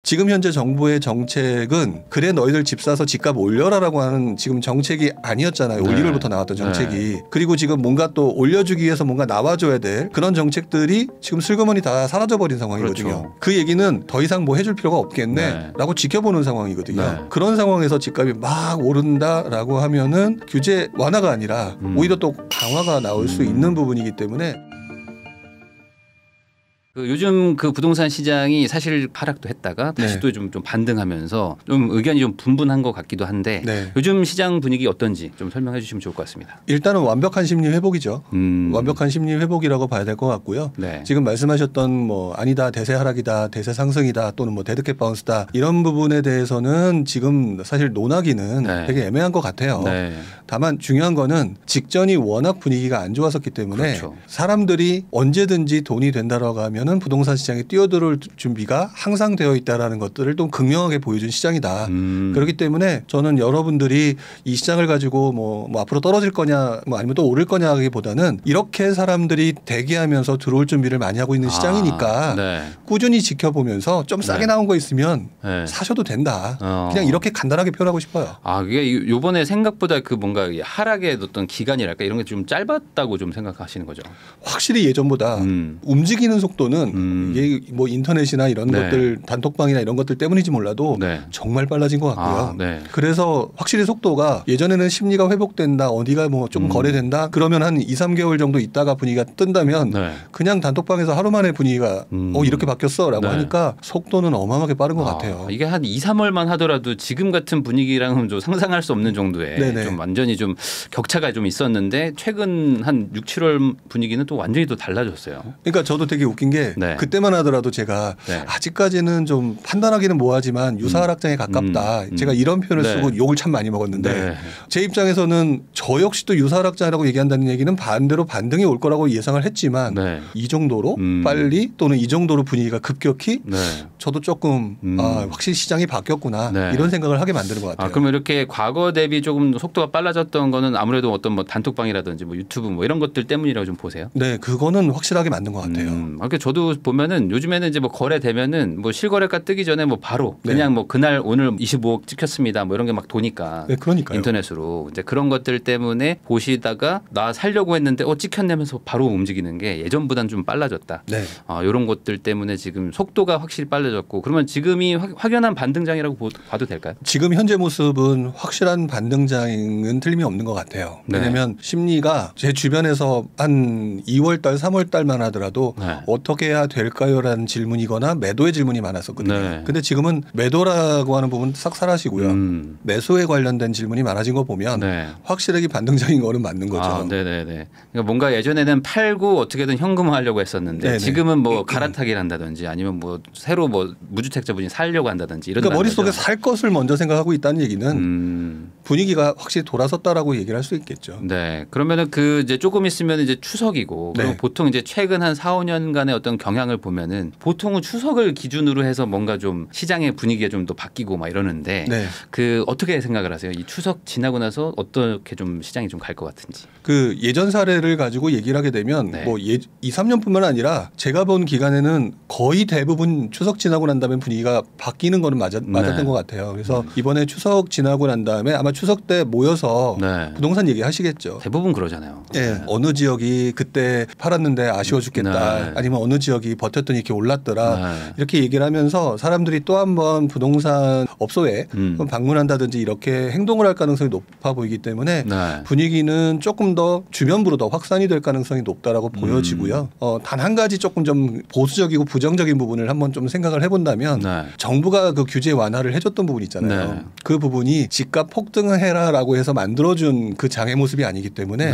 지금 현재 정부의 정책은 그래 너희들 집 사서 집값 올려라라고 하는 지금 정책이 아니었잖아요. 올 1월부터 나왔던 정책이. 그리고 지금 뭔가 또 올려주기 위해서 뭔가 나와줘야 될 그런 정책들이 지금 슬그머니 다 사라져버린 상황이거든요. 그렇죠. 그 얘기는 더 이상 뭐 해줄 필요가 없겠네 라고 지켜보는 상황이거든요. 그런 상황에서 집값이 막 오른다라고 하면은 규제 완화가 아니라 오히려 또 강화가 나올 수 있는 부분이기 때문에 요즘 그 부동산 시장이 사실 하락도 했다가 다시 또 좀 반등하면서 좀 의견이 좀 분분한 것 같기도 한데 요즘 시장 분위기 어떤지 좀 설명해 주시면 좋을 것 같습니다. 일단은 완벽한 심리 회복이죠. 완벽한 심리 회복이라고 봐야 될 것 같고요. 지금 말씀하셨던 뭐 아니다 대세 하락이다 대세 상승이다 또는 뭐 데드캣 바운스다 이런 부분에 대해서는 지금 사실 논하기는 되게 애매한 것 같아요. 다만 중요한 거는 직전이 워낙 분위기가 안 좋았었기 때문에 사람들이 언제든지 돈이 된다라고 하면은 부동산 시장에 뛰어들을 준비가 항상 되어 있다라는 것들을 또 극명하게 보여준 시장이다. 그렇기 때문에 저는 여러분들이 이 시장을 가지고 뭐 앞으로 떨어질 거냐 뭐 아니면 또 오를 거냐기보다는 이렇게 사람들이 대기하면서 들어올 준비를 많이 하고 있는 시장이니까 꾸준히 지켜보면서 좀 싸게 나온 거 있으면 사셔도 된다. 그냥 이렇게 간단하게 표현하고 싶어요. 그게 요번에 생각보다 그 뭔가 하락의 어떤 기간이랄까 이런 게 좀 짧았다고 좀 생각하시는 거죠. 확실히 예전보다 움직이는 속도는 이게 뭐 인터넷이나 이런 것들 단톡방이나 이런 것들 때문인지 몰라도 정말 빨라진 것 같고요. 그래서 확실히 속도가 예전에는 심리가 회복된다 어디가 뭐 조금 거래된다 그러면 한 2, 3개월 정도 있다가 분위기가 뜬다면 그냥 단톡방에서 하루 만에 분위기가 이렇게 바뀌었어 라고 하니까 속도는 어마어마하게 빠른 것 같아요. 이게 한 2, 3월만 하더라도 지금 같은 분위기랑은 좀 상상할 수 없는 정도의 좀 완전히 좀 격차가 좀 있었는데 최근 한 6, 7월 분위기는 또 완전히 또 달라졌어요. 그러니까 저도 되게 웃긴 게 그때만 하더라도 제가 아직까지는 좀 판단하기는 뭐하지만 유사하락장에 가깝다. 제가 이런 표현을 쓰고 욕을 참 많이 먹었는데 제 입장에서는 저 역시도 유사하락장이라고 얘기한다는 얘기는 반대로 반등이 올 거라고 예상을 했지만 이 정도로 빨리 또는 이 정도로 분위기가 급격히 저도 조금 확실히 시장이 바뀌었구나 이런 생각을 하게 만드는 것 같아요. 그럼 이렇게 과거 대비 조금 속도가 빨라졌던 거는 아무래도 어떤 뭐 단톡방이라든지 뭐 유튜브 뭐 이런 것들 때문이라고 좀 보세요? 네, 그거는 확실하게 맞는 것 같아요. 그러니까 저도 보면은 요즘에는 이제 뭐 거래되면은 뭐 실거래가 뜨기 전에 뭐 바로 그냥 뭐 그날 오늘 25억 찍혔습니다. 뭐 이런 게 막 도니까 그러니까요. 인터넷으로 이제 그런 것들 때문에 보시다가 나 살려고 했는데 찍혔냐면서 바로 움직이는 게 예전보다는 좀 빨라졌다. 이런 것들 때문에 지금 속도가 확실히 빨라졌고 그러면 지금이 확연한 반등장이라고 봐도 될까요? 지금 현재 모습은 확실한 반등장은 틀림이 없는 것 같아요. 왜냐하면 심리가 제 주변에서 한 2월 달, 3월 달만 하더라도 어떻게 해야 될까요라는 질문이거나 매도의 질문이 많았었거든요. 근데 지금은 매도라고 하는 부분 싹 사라지고요. 매수에 관련된 질문이 많아진 거 보면 확실하게 반등장인 거는 맞는 거죠. 그러니까 뭔가 예전에는 팔고 어떻게든 현금화하려고 했었는데 지금은 뭐 갈아타기를 한다든지 아니면 뭐 새로 뭐 무주택자분이 살려고 한다든지 이런. 그러니까 머릿속에 살 것을 먼저 생각하고 있다는 얘기는 분위기가 확실히 돌아섰다라고 얘기를 할 수 있겠죠. 그러면은 그 이제 조금 있으면 이제 추석이고 그리고 보통 이제 최근 한 4, 5년간의 어떤 경향을 보면은 보통은 추석을 기준으로 해서 뭔가 좀 시장의 분위기가 좀 더 바뀌고 막 이러는데 그 어떻게 생각을 하세요? 이 추석 지나고 나서 어떻게 좀 시장이 좀 갈 것 같은지. 그 예전 사례를 가지고 얘기를 하게 되면 뭐 2, 3년뿐만 아니라 제가 본 기간에는 거의 대부분 추석 지나고 난 다음에 분위기가 바뀌는 거는 맞았던 것 같아요. 그래서 이번에 추석 지나고 난 다음에 아마 추석 때 모여서 부동산 얘기 하시겠죠. 대부분 그러잖아요. 어느 지역이 그때 팔았는데 아쉬워 죽겠다. 아니면 어느 지역이 버텼더니 이렇게 올랐더라. 이렇게 얘기를 하면서 사람들이 또 한 번 부동산 업소에 방문한다든지 이렇게 행동을 할 가능성이 높아 보이기 때문에 분위기는 조금 더 주변부로 더 확산이 될 가능성이 높다라고 보여지고요. 단 한 가지 조금 좀 보수적이고 부정적인 부분을 한번 좀 생각을 해본다면 정부가 그 규제 완화를 해줬던 부분 있잖아요. 그 부분이 집값 폭등해라라고 해서 만들어준 그 장의 모습이 아니기 때문에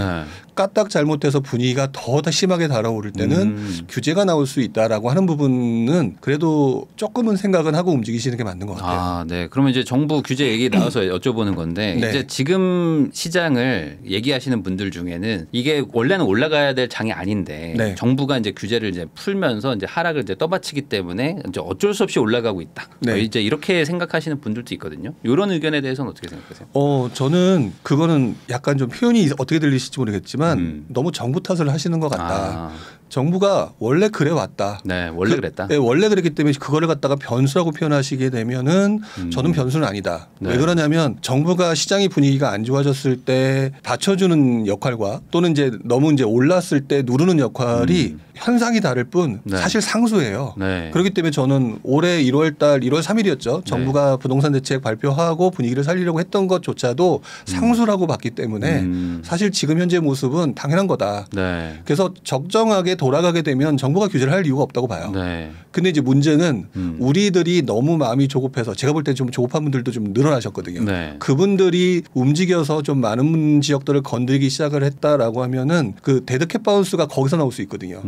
까딱 잘못해서 분위기가 더 심하게 달아오를 때는 규제가 나올 수 있다라고 하는 부분은 그래도 조금은 생각은 하고 움직이시는 게 맞는 것 같아요. 그러면 이제 정부 규제 얘기 나와서 여쭤보는 건데 이제 지금 시장을 얘기하시는 분들 중에는 이게 원래는 올라가야 될 장이 아닌데 정부가 이제 규제를 이제 풀면서 이제 하락을 이제 떠받치기 때문에 이제 어쩔 수 없이 올라가고 있다. 이제 이렇게 생각하시는 분들도 있거든요. 이런 의견에 대해서는 어떻게 생각하세요? 저는 그거는 약간 좀 표현이 어떻게 들리실지 모르겠지만 너무 정부 탓을 하시는 것 같다. 정부가 원래 그래 왔다. 네, 원래 그랬다. 네, 원래 그랬기 때문에 그거를 갖다가 변수라고 표현하시게 되면은 저는 변수는 아니다. 네. 왜 그러냐면 정부가 시장의 분위기가 안 좋아졌을 때 받쳐주는 역할과 또는 이제 너무 이제 올랐을 때 누르는 역할이 현상이 다를 뿐 네. 사실 상수예요. 네. 그렇기 때문에 저는 올해 1월 3일이었죠. 정부가 부동산 대책 발표하고 분위기를 살리려고 했던 것조차도 상수라고 봤기 때문에 사실 지금 현재 모습은 당연한 거다. 네. 그래서 적정하게 돌아가게 되면 정부가 규제를 할 이유가 없다고 봐요. 네. 근데 이제 문제는 우리들이 너무 마음이 조급해서 제가 볼 때 좀 조급한 분들도 좀 늘어나셨거든요. 네. 그분들이 움직여서 좀 많은 지역들을 건드리기 시작을 했다라고 하면은 그 데드캣 바운스가 거기서 나올 수 있거든요.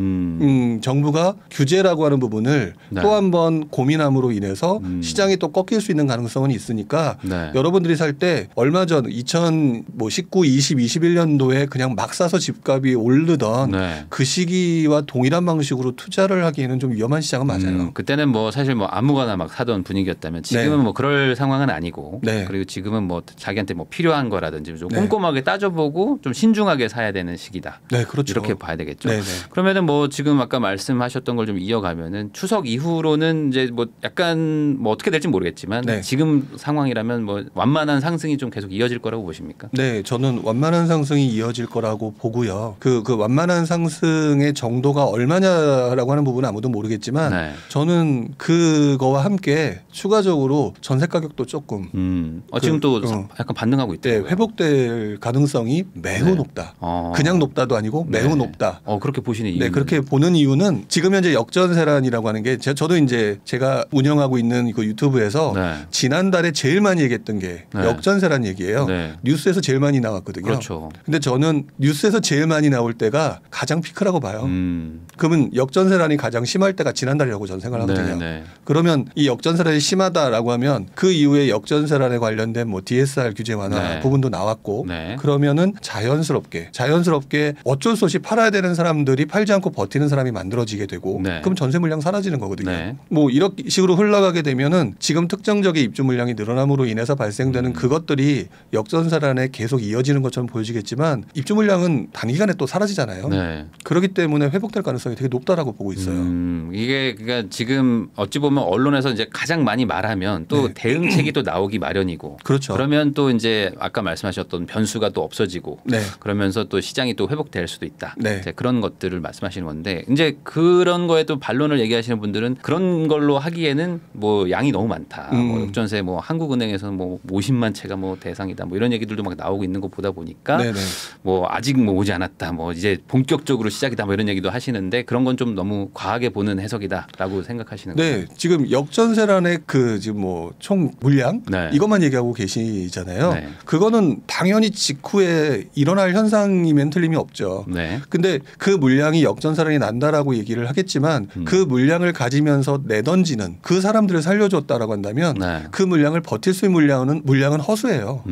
정부가 규제라고 하는 부분을 네. 또 한 번 고민함으로 인해서 시장이 또 꺾일 수 있는 가능성은 있으니까 네. 여러분들이 살 때 얼마 전 2019, 20, 21년도에 그냥 막 사서 집값이 오르던 네. 그 시기와 동일한 방식으로 투자를 하기에는 좀 위험한 시장은 맞아요. 그때는 뭐 사실 뭐 아무거나 막 사던 분위기였다면 지금은 네. 뭐 그럴 상황은 아니고 네. 그리고 지금은 뭐 자기한테 뭐 필요한 거라든지 좀 네. 꼼꼼하게 따져보고 좀 신중하게 사야 되는 시기다. 네, 그렇죠. 이렇게 봐야 되겠죠. 네네. 그러면은 뭐 지금 아까 말씀하셨던 걸 좀 이어가면은 추석 이후로는 이제 뭐 약간 뭐 어떻게 될지 모르겠지만 네. 지금 상황이라면 뭐 완만한 상승이 좀 계속 이어질 거라고 보십니까? 네, 저는 완만한 상승이 이어질 거라고 보고요. 그 완만한 상승의 정도가 얼마냐라고 하는 부분은 아무도 모르겠지만 네. 저는 그거와 함께 추가적으로 전세 가격도 조금 지금 또 약간 반등하고 네, 있대요. 회복될 가능성이 매우 네. 높다. 어. 그냥 높다도 아니고 매우 네. 높다. 그렇게 보시는 이유. 네, 그렇게 보는 이유는 지금 현재 역전세란이라고 하는 게 저도 이제 제가 운영하고 있는 그 유튜브에서 네. 지난달에 제일 많이 얘기했던 게 네. 역전세란 얘기예요. 네. 뉴스에서 제일 많이 나왔거든요. 그렇죠. 근데 저는 뉴스에서 제일 많이 나올 때가 가장 피크라고 봐요. 그러면 역전세란이 가장 심할 때가 지난달이라고 저는 생각을 하거든요. 네. 그러면 이 역전세란이 심하다라고 하면 그 이후에 역전세란에 관련된 뭐 DSR 규제 완화 네. 부분도 나왔고 네. 그러면은 자연스럽게 어쩔 수 없이 팔아야 되는 사람들이 팔지 않고 버티는 사람이 만들어지게 되고 네. 그럼 전세 물량 사라지는 거거든요. 네. 뭐 이런 식으로 흘러가게 되면은 지금 특정적인 입주 물량이 늘어남으로 인해서 발생되는 그것들이 역전세란에 계속 이어지는 것처럼 보여지겠지만 입주 물량은 단기간에 또 사라지잖아요. 네. 그렇기 때문에 회복될 가능성이 되게 높다라고 보고 있어요. 이게 그러니까 지금 어찌 보면 언론에서 이제 가장 많이 말하면 또 네. 대응책이 또 나오기 마련이고 그렇죠. 그러면 또 이제 아까 말씀하셨던 변수가 또 없어지고 네. 그러면서 또 시장이 또 회복될 수도 있다. 네. 이제 그런 것들을 말씀하시는 건데 이제 그런 거에 또 반론을 얘기하시는 분들은 그런 걸로 하기에는 뭐 양이 너무 많다. 뭐 역전세 뭐 한국은행에서는 뭐 50만 채가 뭐 대상이다. 뭐 이런 얘기들도 막 나오고 있는 거 보다 보니까 네네. 뭐 아직 뭐 오지 않았다. 뭐 이제 본격적으로 시작이다. 뭐 이런 얘기도 하시는데 그런 건 좀 너무 과하게 보는 해석이다라고 생각하시는 거예요. 네, 지금 역전세란의 그 지금 뭐 총 물량 네. 이것만 얘기하고 계시잖아요. 네. 그거는 당연히 직후에 일어날 현상이면 틀림이 없죠. 네. 근데 그 물량이 역전세란이 난다라고 얘기를 하겠지만 그 물량을 가지면서 내던지는 그 사람들을 살려줬다라고 한다면 네. 그 물량을 버틸 수 있는 물량은 허수예요.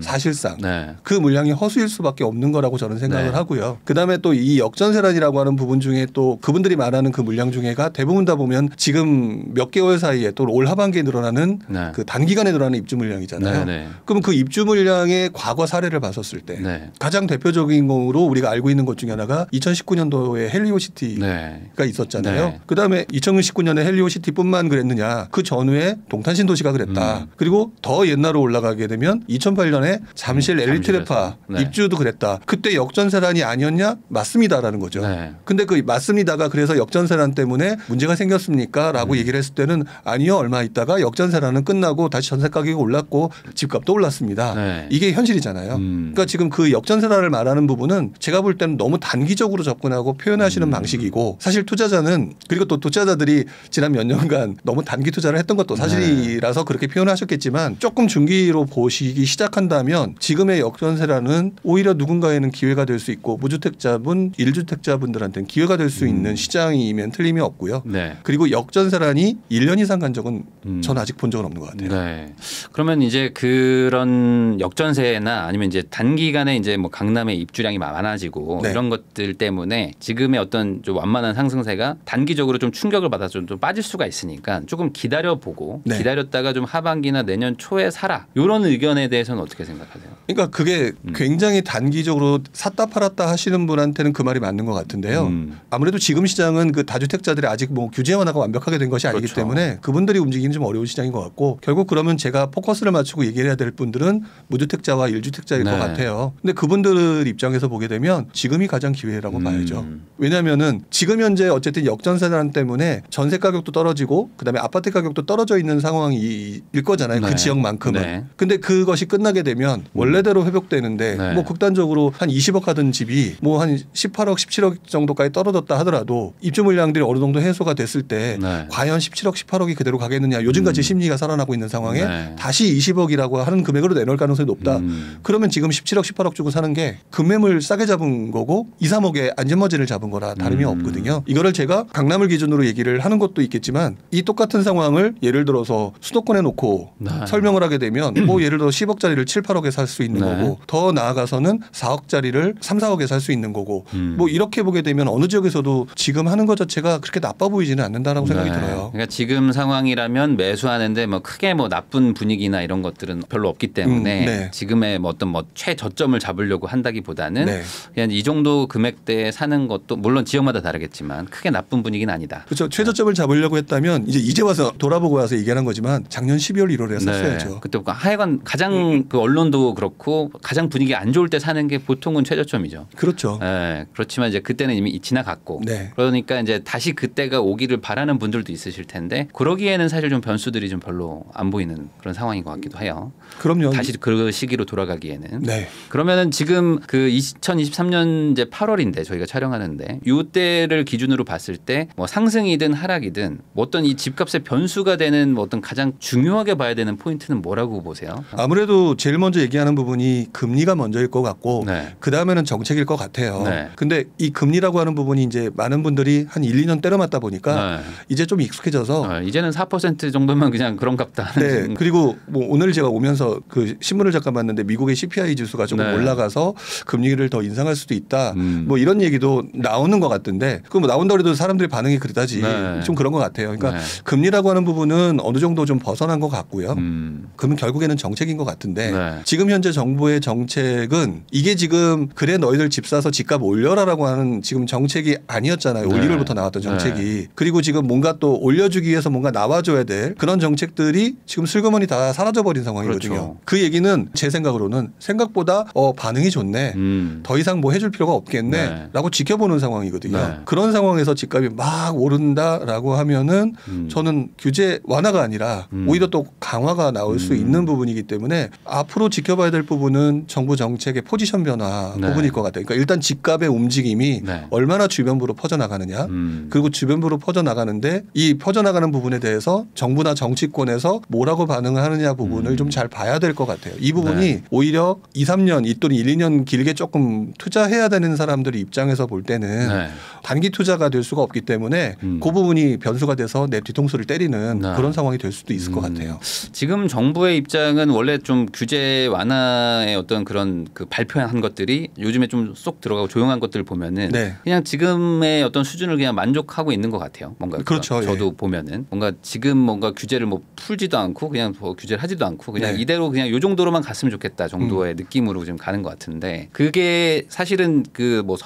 사실상 네. 그 물량이 허수일 수밖에 없는 거라고 저는 생각을 네. 하고요. 그다음에 또 이 역전세란이라고 하는 부분 중에 또 그분들이 말하는 그 물량 중에가 대부분 다 보면 지금 몇 개월 사이에 또 올 하반기에 늘어나는 네. 그 단기간에 늘어나는 입주 물량이잖아요. 네. 그럼 그 입주 물량의 과거 사례를 봤었을 때 네. 가장 대표적인 거로 우리가 알고 있는 것 중에 하나가 2019년도에 헬리오시티가 네. 있었잖아요. 네. 그다음에 2019년에 헬리오시티뿐만 그랬느냐. 그 전후에 동탄신도시가 그랬다. 그리고 더 옛날로 올라가게 되면 2008년에 잠실 엘리트레파 네. 입주도 그랬다. 그때 역전세란이 아니었냐? 맞습니다라는 거죠. 네. 근데 그 맞습니다가 그래서 역전세란 때문에 문제가 생겼습니까? 라고 얘기를 했을 때는 아니요. 얼마 있다가 역전세란은 끝나고 다시 전세 가격이 올랐고 집값도 올랐습니다. 네. 이게 현실이잖아요. 그러니까 지금 그 역전세란을 말하는 부분은 제가 볼 때는 너무 단기적으로 접근하고 표현하시는 방식이고 사실 투자자는 그리고 또 투자자들이 지난 몇 년간 너무 단기 투자를 했던 것도 사실이라서 그렇게 표현하셨겠지만 조금 중기로 보시기 시작한다면 지금의 역전세란은 오히려 누군가에는 기회가 될 수 있고 무주택자분, 1주택자분들한테는 기회가 될 수 있는 시장이면 틀림이 없고요. 네. 그리고 역전세란이 1년 이상 간 적은 전 아직 본 적은 없는 것 같아요. 네. 그러면 이제 그런 역전세나 아니면 이제 단기간에 이제 뭐 강남의 입주량이 많아지고 네. 이런 것들 때문에 지금의 어떤 좀 완만한 상승세가 단기적으로 좀 충격을 받아서 좀 빠질 수가 있으니까 조금 기다려보고 네. 기다렸다가 좀 하반기나 내년 초에 사라. 이런 의견에 대해서는 어떻게 생각하세요? 그러니까 그게 굉장히 단기적으로 샀다 팔았다 하시는 분한테는 그 말이 맞는 것 같은데요. 아무래도 지금 시장은 그 다주택자들이 아직 뭐 규제 완화가 완벽하게 된 것이 아니기 그렇죠. 때문에 그분들이 움직이는 좀 어려운 시장인 것 같고 결국 그러면 제가 포커스를 맞추고 얘기를 해야 될 분들은 무주택자와 1주택자일 네. 것 같아요. 근데 그분들 입장에서 보게 되면 지금이 가장 기회라고 봐야죠. 왜냐하면은 지금 현재 어쨌든 역전세난 때문에 전세 가격도 떨어지고 그다음에 아파트 가격도 떨어져 있는 상황일 거잖아요. 네. 그 지역만큼은. 네. 근데 그것이 끝나게 되면 원래대로 회복되는데 네. 뭐 극단적으로 한 20억 하던 집이 뭐 한 18억, 17억 정도까지 떨어졌다 하더라도 입주 물량들이 어느 정도 해소가 됐을 때 네. 과연 17억, 18억이 그대로 가겠느냐. 요즘같이 심리가 살아나고 있는 상황에 네. 다시 20억이라고 하는 금액으로 내놓을 가능성이 높다. 그러면 지금 17억, 18억 주고 사는 게 금매물 싸게 잡은 거고 2, 3억에 안전머지를 잡은 거라 다름이 없거든요. 이거를 제가 강남을 기준으로 얘기를 하는 것도 있겠지만 이 똑같은 상황을 예를 들어서 수도권에 놓고 네. 설명을 하게 되면 뭐 예를 들어 10억짜리를 7, 8억에 살 수 있는 네. 거고 더 나아가서는 4억짜리를 3, 4억에 살 수 있는 거고 뭐 이렇게 보게 되면 어느 지역에서도 지금 하는 것 자체가 그렇게 나빠 보이지는 않는다라고 네. 생각이 들어요. 그러니까 지금 상황이라면 매수하는데 뭐 크게 뭐 나쁜 분위기나 이런 것들은 별로 없기 때문에 네. 지금의 뭐 어떤 뭐 최저점을 잡으려고 한다기보다는 네. 그냥 이 정도 금액대에 사는 것도 물론 지역마다 다르겠지만 크게 나쁜 분위기는 아니다. 그렇죠. 최저점을 잡으려고 했다면 이제 와서 돌아보고 와서 얘기하는 거지만 작년 12월 1월에 샀어야죠. 네. 그때 하여간 가장 그 언론도 그렇고 가장 분위기 안 좋을 때 사는 게 보통은 최저점이죠. 그렇죠. 네. 그렇지만 이제 그때는 이미 지나갔고 네. 그러니까 이제 다시 그때가 오기를 바라는 분들도 있으실 텐데 그러기에는 사실 좀 변수들이 좀 별로 안 보이는 그런 상황인 것 같기도 해요. 그럼요. 다시 그 시기로 돌아가기에는. 네. 그러면은 지금 그 2023년 이제 8월인데 저희가 촬영하는데 이때를 기준으로 봤을 때 뭐 상승이든 하락이든 뭐 어떤 이 집값의 변수가 되는 뭐 어떤 가장 중요하게 봐야 되는 포인트는 뭐라고 보세요? 아무래도 제일 먼저 얘기하는 부분이 금리가 먼저일 것 같고 네. 그 다음에는 정책일 것 같아요. 네. 근데 이 금리라고 하는 부분이 이제 많은 분들이 한 1, 2년 때려맞다 보니까 네. 이제 좀 익숙해져서 이제는 4% 정도면 그냥 그런갑다. 네. 그리고 뭐 오늘 제가 오면서 그 신문을 잠깐 봤는데 미국의 CPI 지수가 조금 네. 올라가서 금리를 더 인상할 수도 있다. 뭐 이런 얘기도 나오는 것 같은데 그 뭐 나온다고 해도 사람들이 반응이 그러다지 네. 좀 그런 것 같아요. 그러니까 네. 금리라고 하는 부분은 어느 정도 좀 벗어난 것 같고요. 그러면 결국에는 정책인 것 같은데 네. 지금 현재 정부의 정책은 이게 지금 그래 너희들 집 사서 집값 올려라라고 하는 지금 정책이 아니었잖아요. 올 1월부터 나왔던 정책이. 네. 그리고 지금 뭔가 또 올려주기 위해서 뭔가 나와줘야 될 그런 정책들이 지금 슬그머니 다 사라져버린 상황이거든요. 그렇죠. 그 얘기는 제 생각으로는 생각보다 반응이 좋네. 더 이상 뭐 해줄 필요가 없겠네. 네. 라고 지켜보는 상황이거든요. 네. 그런 상황에서 집값이 막 오른다라고 하면은 저는 규제 완화가 아니라 오히려 또 강화가 나올 수 있는 부분이기 때문에 앞으로 지켜봐야 될 부분은 정부 정책의 포지션 변화 네. 부분일 것 같아요. 그러니까 일단 집값의 움직임이 네. 얼마나 주변부로 퍼져나가느냐 그리고 주변부로 퍼져나가는데 이 퍼져나가는 부분에 대해서 정부나 정치권에서 뭐라고 반응을 하느냐 부분을 좀 잘 봐야 될 것 같아요. 이 부분이 네. 오히려 2, 3년 또는 1, 2년 길게 조금 투자해야 되는 사람들 입장에서 볼 때는 네. 단기 투자가 될 수가 없기 때문에 그 부분이 변수가 돼서 내 뒤통수를 때리는 네. 그런 상황이 될 수도 있을 것 같아요. 지금 정부의 입장은 원래 좀 규제 완화의 어떤 그런 그 발표한 것들이 요즘에 좀 쏙 들어가고 조용한 것들을 보면은 네. 그냥 지금의 어떤 수준을 그냥 만족하고 있는 것 같아요. 뭔가 그렇죠. 저도 예. 보면은 뭔가 지금 뭔가 규제를 뭐 풀지도 않고 그냥 뭐 규제를 하지도 않고 그냥 네. 이대로 그냥 요 정도로만 갔으면 좋겠다 정도의 느낌으로 지금 가는 것 같은데 그게 사실은 그 뭐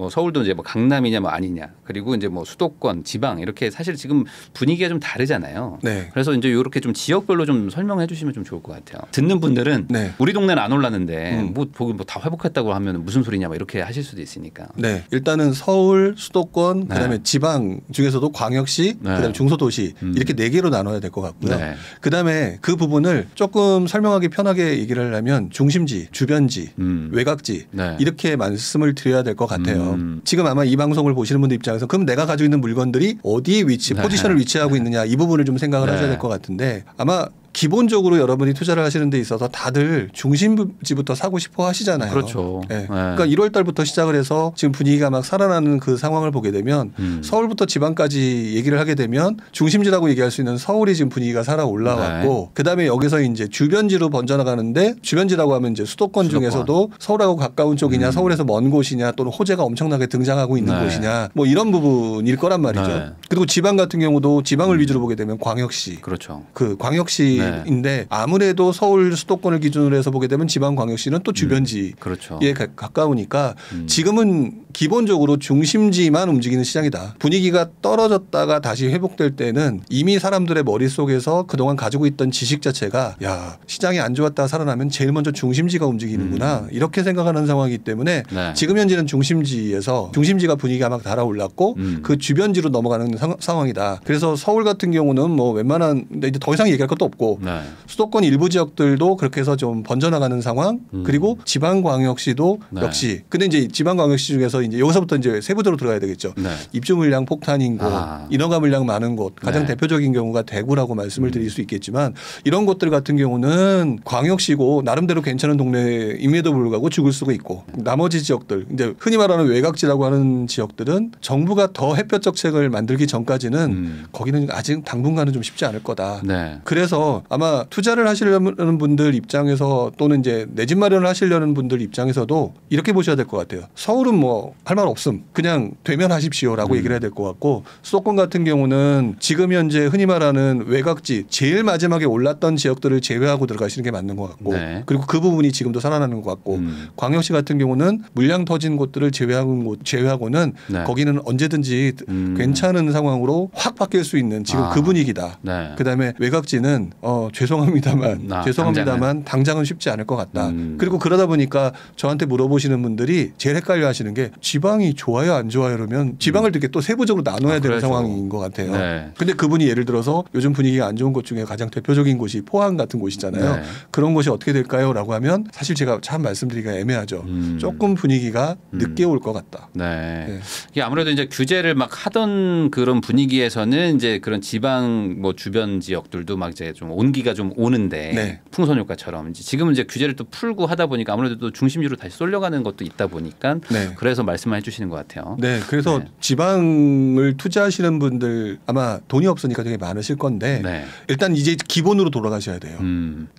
서울도 이제 뭐 강남이냐 뭐 아니냐 그리고 이제 뭐 수도권 지방 이렇게 사실 지금 분위기가 좀 다르잖아요. 네. 그래서 이제 이렇게 좀 지역별로 좀 설명해 주시면 좀 좋을 것 같아요. 듣는 분들은 네. 우리 동네는 안 올랐는데 뭐 다 회복했다고 하면 무슨 소리냐 뭐 이렇게 하실 수도 있으니까. 네. 일단은 서울, 수도권, 그다음에 네. 지방 중에서도 광역시, 네. 그다음에 중소도시 이렇게 4개로 나눠야 될 것 같고요. 네. 그다음에 그 부분을 조금 설명하기 편하게 얘기를 하려면 중심지, 주변지, 외곽지 네. 이렇게 말씀을 드려야 될 것 같아요. 지금 아마 이 방송을 보시는 분들 입장에서 그럼 내가 가지고 있는 물건들이 어디에 포지션을 위치하고 있느냐 이 부분을 좀 생각을 하셔야 될 것 같은데 아마 기본적으로 여러분이 투자를 하시는 데 있어서 다들 중심지부터 사고 싶어 하시잖아요. 그렇죠. 네. 그러니까 1월 달부터 시작을 해서 지금 분위기가 막 살아나는 그 상황을 보게 되면 서울부터 지방까지 얘기를 하게 되면 중심지라고 얘기할 수 있는 서울이 지금 분위기가 살아 올라왔고 네. 그다음에 여기서 이제 주변지로 번져나가는데 주변지라고 하면 이제 수도권 중에서도 서울하고 가까운 쪽이냐 서울에서 먼 곳이냐 또는 호재가 엄청나게 등장하고 있는 네. 곳이냐 뭐 이런 부분일 거란 말이죠. 네. 그리고 지방 같은 경우도 지방을 위주로 보게 되면 광역시. 그렇죠. 그 광역시인데 네. 아무래도 서울 수도권을 기준으로 해서 보게 되면 지방 광역시는 또 주변지에 그렇죠. 가까우니까 지금은 기본적으로 중심지만 움직이는 시장이다. 분위기가 떨어졌다가 다시 회복될 때는 이미 사람들의 머릿속에서 그동안 가지고 있던 지식 자체가 야 시장이 안 좋았다 살아나면 제일 먼저 중심지가 움직이는구나 이렇게 생각하는 상황이기 때문에 네. 지금 현재는 중심지가 분위기가 막 달아올랐고 그 주변지로 넘어가는 상황이다. 그래서 서울 같은 경우는 뭐 웬만한 이제 더 이상 얘기할 것도 없고 네. 수도권 일부 지역들도 그렇게 해서 좀 번져나가는 상황 그리고 지방광역시도 네. 역시 근데 이제 지방광역시 중에서 이제 여기서부터 이제 세부적으로 들어가야 되겠죠. 네. 입주 물량 폭탄인 곳, 인허가 물량 많은 곳 가장 네. 대표적인 경우가 대구라고 말씀을 드릴 수 있겠지만 이런 곳들 같은 경우는 광역시고 나름대로 괜찮은 동네임에도 불구하고 죽을 수가 있고 나머지 지역들 이제 흔히 말하는 외곽지라고 하는 지역들은 정부가 더 햇볕 정책을 만들기 전까지는 거기는 아직 당분간은 좀 쉽지 않을 거다. 네. 그래서 아마 투자를 하시려는 분들 입장에서 또는 이제 내 집 마련을 하시려는 분들 입장에서도 이렇게 보셔야 될 것 같아요. 서울은 뭐 할 말 없음. 그냥 되면 하십시오라고 얘기를 해야 될 것 같고 수도권 같은 경우는 지금 현재 흔히 말하는 외곽지 제일 마지막에 올랐던 지역들을 제외하고 들어가시는 게 맞는 것 같고 네. 그리고 그 부분이 지금도 살아나는 것 같고 광역시 같은 경우는 물량 터진 곳들을 제외하고는 네. 거기는 언제든지 괜찮은 상황으로 확 바뀔 수 있는 지금 그 분위기다. 네. 그다음에 외곽지는 죄송합니다만 당장은 쉽지 않을 것 같다. 그리고 그러다 보니까 저한테 물어보시는 분들이 제일 헷갈려 하시는 게 지방이 좋아요 안 좋아요 그러면 지방을 되게 또 세부적으로 나눠야 되는 그렇죠. 상황인 것 같아요. 네. 근데 그분이 예를 들어서 요즘 분위기가 안 좋은 곳 중에 가장 대표적인 곳이 포항 같은 곳이잖아요. 네. 그런 곳이 어떻게 될까요? 라고 하면 사실 제가 참 말씀드리기가 애매하죠. 조금 분위기가 늦게 올 것 같다. 네. 네. 이게 아무래도 이제 규제를 막 하던 그런 분위기에서는 이제 그런 지방 뭐 주변 지역들도 막 이제 좀 온기가 좀 오는데 네. 풍선 효과처럼 지금은 이제 규제를 또 풀고 하다 보니까 아무래도 또 중심지로 다시 쏠려가는 것도 있다 보니까 네. 그래서 말씀을 해주시는 것 같아요. 네, 그래서 네. 지방을 투자하시는 분들 아마 돈이 없으니까 되게 많으실 건데 네. 일단 이제 기본으로 돌아가셔야 돼요.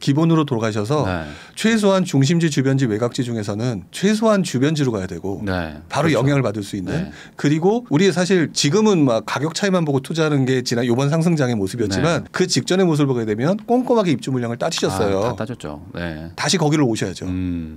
기본으로 돌아가셔서 네. 최소한 중심지, 주변지, 외곽지 중에서는 최소한 주변지로 가야 되고 네. 바로 그렇죠. 영향을 받을 수 있는 네. 그리고 우리 사실 지금은 막 가격 차이만 보고 투자하는 게 지난 이번 상승장의 모습이었지만 네. 그 직전의 모습을 보게 되면 꼼꼼하게 입주 물량을 따지셨어요. 다 따졌죠. 네. 다시 거기로 오셔야죠.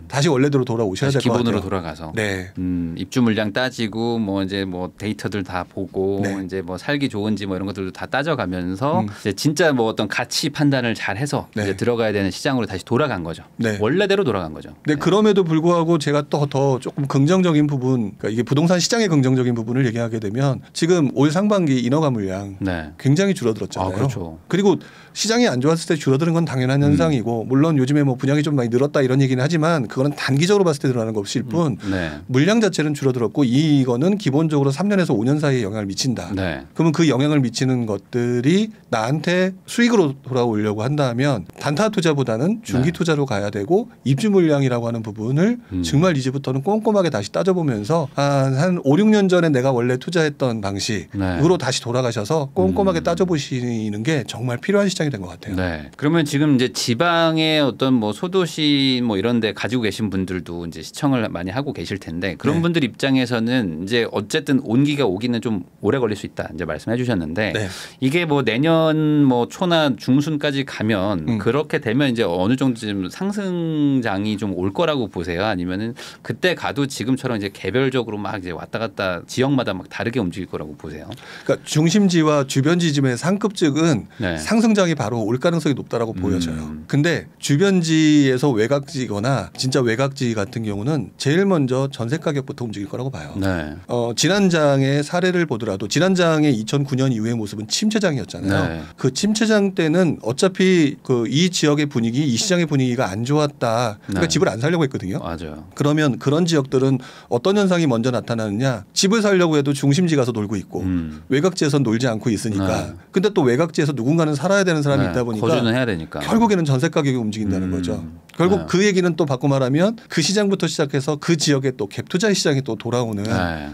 다시 원래대로 돌아오셔야 될 것 같아요. 기본으로 돌아가서. 네. 입주 물량 따지고 뭐 이제 뭐 데이터들 다 보고 네. 이제 뭐 살기 좋은지 뭐 이런 것들도 다 따져가면서 이제 진짜 뭐 어떤 가치 판단을 잘 해서 네. 이제 들어가야 되는 시장으로 다시 돌아간 거죠. 네. 원래대로 돌아간 거죠. 네. 그럼에도 불구하고 제가 또 더 조금 긍정적인 부분, 그러니까 이게 부동산 시장의 긍정적인 부분을 얘기하게 되면 지금 올 상반기 인허가 물량 네. 굉장히 줄어들었잖아요. 그렇죠. 그리고 시장이 안 좋았을 때 줄어드는 건 당연한 현상이고 물론 요즘에 뭐 분양이 좀 많이 늘었다 이런 얘기는 하지만 그거는 단기적으로 봤을 때 드러나는 것일 뿐 네. 물량 자체는 줄어들었고 이거는 기본적으로 3년에서 5년 사이에 영향을 미친다. 네. 그러면 그 영향을 미치는 것들이 나한테 수익으로 돌아오려고 한다면 단타 투자보다는 중기 투자로 가야 되고 입주 물량이라고 하는 부분을 정말 이제부터는 꼼꼼하게 다시 따져보면서 한 5, 6년 전에 내가 원래 투자했던 방식으로 다시 돌아가셔서 꼼꼼하게 따져보시는 게 정말 필요한 시장이 된 것 같아요. 네. 그러면 지금 이제 지방의 어떤 뭐 소도시 뭐 이런 데 가지고 계신 분들도 이제 시청을 많이 하고 계실 텐데 그런 분들 입장에서는 이제 어쨌든 온기가 오기는 좀 오래 걸릴 수 있다. 이제 말씀해 주셨는데 이게 뭐 내년 뭐 초나 중순까지 가면 그렇게 되면 이제 어느 정도쯤 상승장이 좀 올 거라고 보세요? 아니면은 그때 가도 지금처럼 이제 개별적으로 막 이제 왔다 갔다 지역마다 막 다르게 움직일 거라고 보세요? 그러니까 중심지와 주변지쯤의 상급직은 상승장이 바로 올 가능성이 높다라고 보여져요. 근데 주변지에서 외곽지거나 진짜 외곽지 같은 경우는 제일 먼저 전세 가격부터 움직일 거라고 봐요. 네. 지난장의 사례를 보더라도 지난장의 2009년 이후의 모습은 침체장이었잖아요. 네. 그 침체장 때는 어차피 그 이 지역의 분위기, 이 시장의 분위기가 안 좋았다. 그러니까 네. 집을 안 살려고 했거든요. 맞아요. 그러면 그런 지역들은 어떤 현상이 먼저 나타나느냐. 집을 살려고 해도 중심지 가서 놀고 있고 외곽지에서 놀지 않고 있으니까. 근데 또 외곽지에서 누군가는 살아야 되는 사람이 있다 보니까 거주는 해야 되니까. 결국에는 전세 가격이 움직인다는 거죠. 결국 그 얘기는 또 바꿔 말하면 그 시장부터 시작해서 그 지역에 또 갭 투자 시장이 또 돌아오는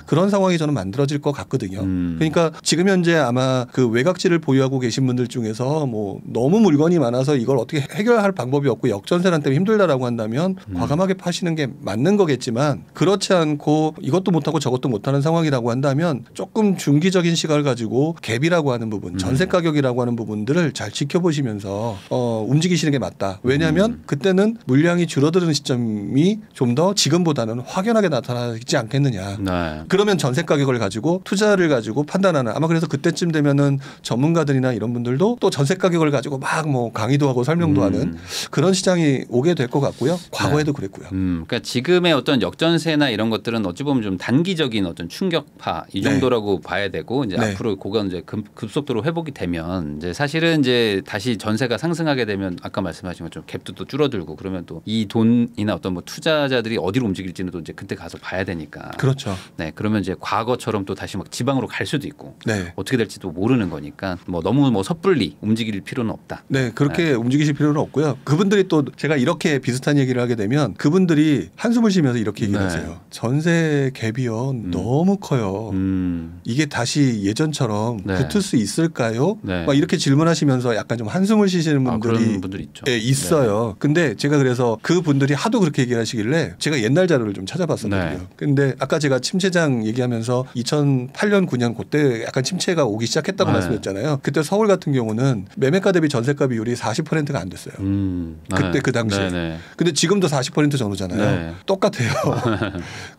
그런 상황이 저는 만들어질 것 같거든요. 그러니까 지금 현재 아마 그 외곽지를 보유하고 계신 분들 중에서 뭐 너무 물건이 많아서 이걸 어떻게 해결할 방법이 없고 역전세란 때문에 힘들다라고 한다면 과감하게 파시는 게 맞는 거겠지만 그렇지 않고 이것도 못하고 저것도 못하는 상황이라고 한다면 조금 중기적인 시각을 가지고 갭이라고 하는 부분, 전세 가격이라고 하는 부분들을 잘 지켜보시면서 움직이시는 게 맞다. 왜냐하면 그때는 물량이 줄어드는 시점이 좀 더 지금보다는 확연하게 나타나지 않겠느냐. 네. 그러면 전세 가격을 가지고 투자를 가지고 판단하는 아마 그래서 그때쯤 되면은 전문가들이나 이런 분들도 또 전세 가격을 가지고 막 뭐 강의도 하고 설명도 하는 그런 시장이 오게 될 것 같고요. 과거에도 그랬고요. 그러니까 지금의 어떤 역전세나 이런 것들은 어찌 보면 좀 단기적인 어떤 충격파 이 정도라고 봐야 되고 이제 앞으로 그건 이제 급속도로 회복이 되면 이제 사실은 이제 다시 전세가 상승하게 되면 아까 말씀하신 것처럼 갭도 또 줄어들고 그러면 또 이 돈이나 어떤 뭐 투자자들이 어디로 움직일지는 또 이제 그때 가서 봐야 되니까. 그렇죠. 네, 그러면 이제 과거처럼 또 다시 막 지방으로 갈 수도 있고 네. 어떻게 될지도 모르는 거니까 뭐 너무 뭐 섣불리 움직일 필요는 없다. 네, 그렇게 움직이실 필요는 없고요. 그분들이 또 제가 이렇게 비슷한 얘기를 하게 되면 그분들이 한숨을 쉬면서 이렇게 얘기를 하세요. 전세 갭이요 너무 커요. 이게 다시 예전처럼 붙을 수 있을까요? 막 이렇게 질문하시면서 약간 좀 한숨을 쉬시는 분들이 그런 분들이 있죠. 네, 있어요. 근데 제가 그래서 그 분들이 하도 그렇게 얘기를 하시길래 제가 옛날 자료를 좀 찾아봤었거든요. 근데 아까 제가 침체장 얘기하면서 2008년 9년 그때 약간 침체가 오기 시작했다고 말씀했잖아요. 그때 서울 같은 경우는 매매가 대비 전세가 비율이 40%가 안 됐어요. 그때 그 당시에. 근데 지금도 40% 전후잖아요. 똑같아요.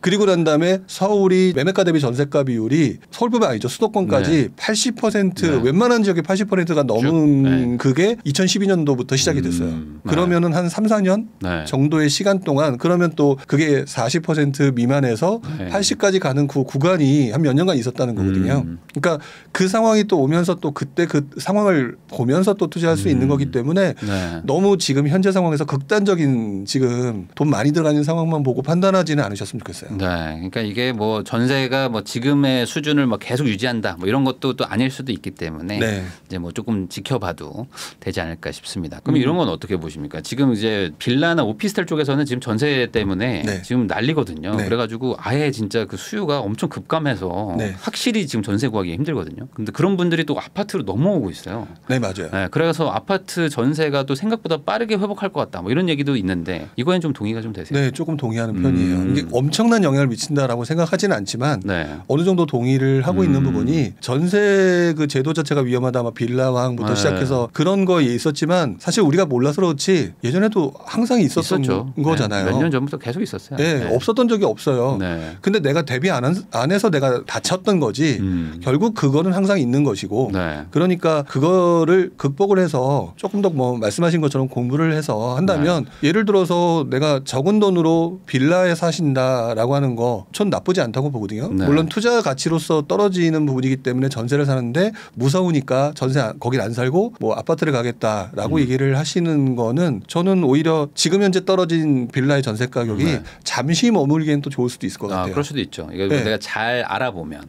그리고 난 다음에 서울이 매매가 대비 전세가 비율이 서울뿐만 아니죠. 수도권까지 80% 웬만한 지역에 80%가 넘은 그게 2012년도부터 시작이 됐어요. 그러면은 한 3, 4년 정도의 시간 동안 그러면 또 그게 40% 미만에서 80까지 가는 그 구간이 한 몇 년간 있었다는 거거든요. 그러니까 그 상황이 또 오면서 또 그때 그 상황을 보면서 또 투자할 수 있는 거기 때문에 너무 지금 현재 상황에서 극단적인 지금 돈 많이 들어가는 상황만 보고 판단하지는 않으셨으면 좋겠어요. 네, 그러니까 이게 뭐 전세가 뭐 지금의 수준을 뭐 계속 유지한다 뭐 이런 것도 또 아닐 수도 있기 때문에 이제 뭐 조금 지켜봐도 되지 않을까 싶습니다. 그럼 이런 건 어떻게 보십니까? 지금 이제 빌라나 오피스텔 쪽에서는 지금 전세 때문에 지금 난리거든요. 그래가지고 아예 진짜 그 수요가 엄청 급감해서 확실히 지금 전세 구하기 힘들거든요. 근데 그런 분들이 또 아파트로 넘어오고 있어요. 네, 맞아요. 네, 그래서 아파트 전세가 또 생각보다 빠르게 회복할 것 같다. 뭐 이런 얘기도 있는데 이거엔 좀 동의가 좀 되세요? 네, 조금 동의하는 편이에요. 이게 엄청난 영향을 미친다라고 생각하지는 않지만 어느 정도 동의를 하고 있는 부분이 전세 그 제도 자체가 위험하다, 아마 빌라왕부터 시작해서 그런 거에 있었지만 사실 우리가 몰라서 그렇지 예전에도 항상 있었던 거잖아요. 몇 년 전부터 계속 있었어요. 없었던 적이 없어요. 근데 내가 대비 안 해서 내가 다쳤던 거지 결국 그거는 항상 있는 것이고 그러니까 그거를 극복을 해서 조금 더 뭐 말씀하신 것처럼 공부를 해서 한다면 예를 들어서 내가 적은 돈으로 빌라에 사신다라고 하는 거 전 나쁘지 않다고 보거든요. 물론 투자 가치로서 떨어지는 부분이기 때문에 전세를 사는데 무서우니까 전세 거길 안 살고 뭐 아파트를 가겠다라고 얘기를 하시는 거는 저는 오히려 지금 현재 떨어진 빌라의 전세 가격이 잠시 머물기엔 또 좋을 수도 있을 것 같아요. 그럴 수도 있죠. 이거 내가 잘 알아보면.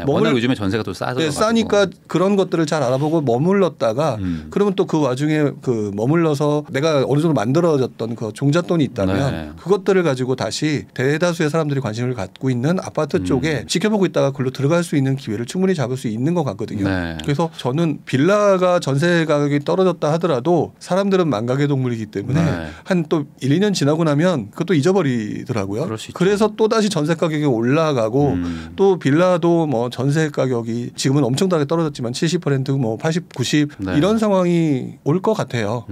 워낙 요즘에 전세가 또 싸서 싸니까 그런 것들을 잘 알아보고 머물렀다가 그러면 또 그 와중에 그 머물러서 내가 어느 정도 만들어졌던 그 종잣돈이 있다면 그것들을 가지고 다시 대다수의 사람들이 관심을 갖고 있는 아파트 쪽에 지켜보고 있다가 글로 들어갈 수 있는 기회를 충분히 잡을 수 있는 것 같거든요. 그래서 저는 빌라가 전세 가격이 떨어졌다 하더라도 사람들은 망각의 동물이기 때문에 한 또 1, 2년 지나고 나면 그것도 잊어버리더라고요. 그래서 또 다시 전세 가격이 올라가고 또 빌라도 뭐 전세 가격이 지금은 엄청나게 떨어졌지만 70%뭐 80, 90 이런 상황이 올 것 같아요.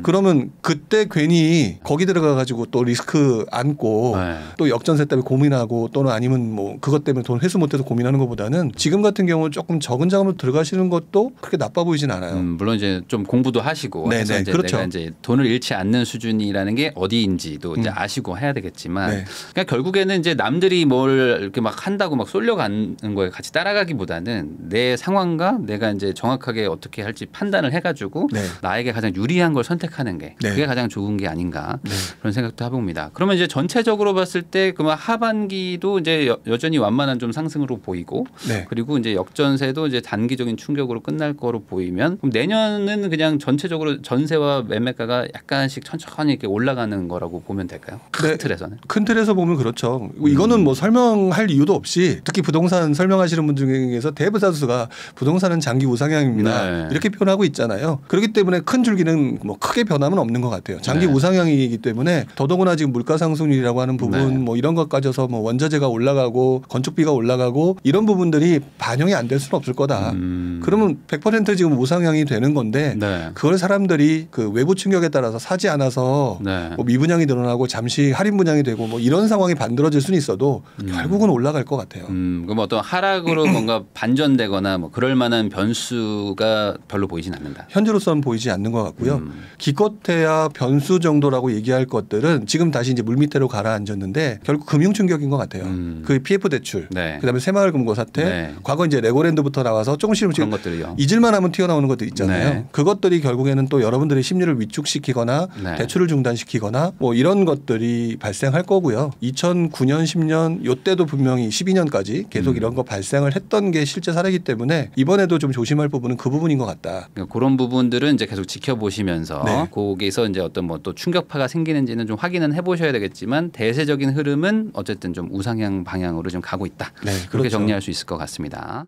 그러면 그때 괜히 거기 들어가 가지고 또 리스크 안고 또 역전세 때문에 고민하고 또는 아니면 뭐 그것 때문에 돈 회수 못해서 고민하는 것보다는 지금 같은 경우 조금 적은 자금으로 들어가시는 것도 그렇게 나빠 보이진 않아요. 물론 이제 좀 공부도 하시고 해서 이제 내가 이제 돈을 잃지 않는 수준 수준이라는 게 어디인지도 이제 아시고 해야 되겠지만 네. 그러니까 결국에는 이제 남들이 뭘 이렇게 막 한다고 막 쏠려가는 거에 같이 따라가기보다는 내 상황과 내가 이제 정확하게 어떻게 할지 판단을 해가지고 네. 나에게 가장 유리한 걸 선택하는 게 네. 그게 가장 좋은 게 아닌가 네. 그런 생각도 해봅니다. 그러면 이제 전체적으로 봤을 때 그러면 하반기도 이제 여전히 완만한 좀 상승으로 보이고 네. 그리고 이제 역전세도 이제 단기적인 충격으로 끝날 거로 보이면 그럼 내년은 그냥 전체적으로 전세와 매매가가 약간씩 천천히 이렇게 올라가는 거라고 보면 될까요? 큰 틀에서는. 큰 틀에서 보면 그렇죠. 이거는 뭐 설명할 이유도 없이 특히 부동산 설명하시는 분 중에서 대부사수가 부동산은 장기 우상향입니다. 네. 이렇게 표현하고 있잖아요. 그렇기 때문에 큰 줄기는 뭐 크게 변함은 없는 것 같아요. 장기 네. 우상향이기 때문에 더더구나 지금 물가 상승률이라고 하는 부분 네. 뭐 이런 것까지 해서 뭐 원자재가 올라가고 건축비가 올라가고 이런 부분들이 반영이 안 될 수는 없을 거다. 그러면 100% 지금 우상향이 되는 건데 네. 그걸 사람들이 그 외부 충격에 따라서 사지 않아서 네. 뭐 미분양이 늘어나고 잠시 할인 분양이 되고 뭐 이런 상황이 만들어질 수는 있어도 결국은 올라갈 것 같아요. 그럼 어떤 하락으로 뭔가 반전되거나 뭐 그럴 만한 변수가 별로 보이진 않는다. 현재로서는 보이지 않는 것 같고요. 기껏해야 변수 정도라고 얘기할 것들은 지금 다시 이제 물밑으로 가라앉았는데 결국 금융 충격인 것 같아요. 그 PF 대출, 네. 그다음에 새마을금고 사태, 네. 과거 이제 레고랜드부터 나와서 조금씩 그런 것들이요. 잊을만 하면 튀어나오는 것들 있잖아요. 네. 그것들이 결국에는 또 여러분들의 심리를 위축시키거나 네. 대출을 중단시키거나 뭐 이런 것들이 발생할 거고요. 2009년, 10년 이때도 분명히 12년까지 계속 이런 거 발생을 했던 게 실제 사례이기 때문에 이번에도 좀 조심할 부분은 그 부분인 것 같다. 그러니까 그런 부분들은 이제 계속 지켜보시면서 네. 거기서 이제 어떤 뭐 또 충격파가 생기는지는 좀 확인은 해보셔야 되겠지만 대세적인 흐름은 어쨌든 좀 우상향 방향으로 좀 가고 있다. 네, 그렇게 그렇죠. 정리할 수 있을 것 같습니다.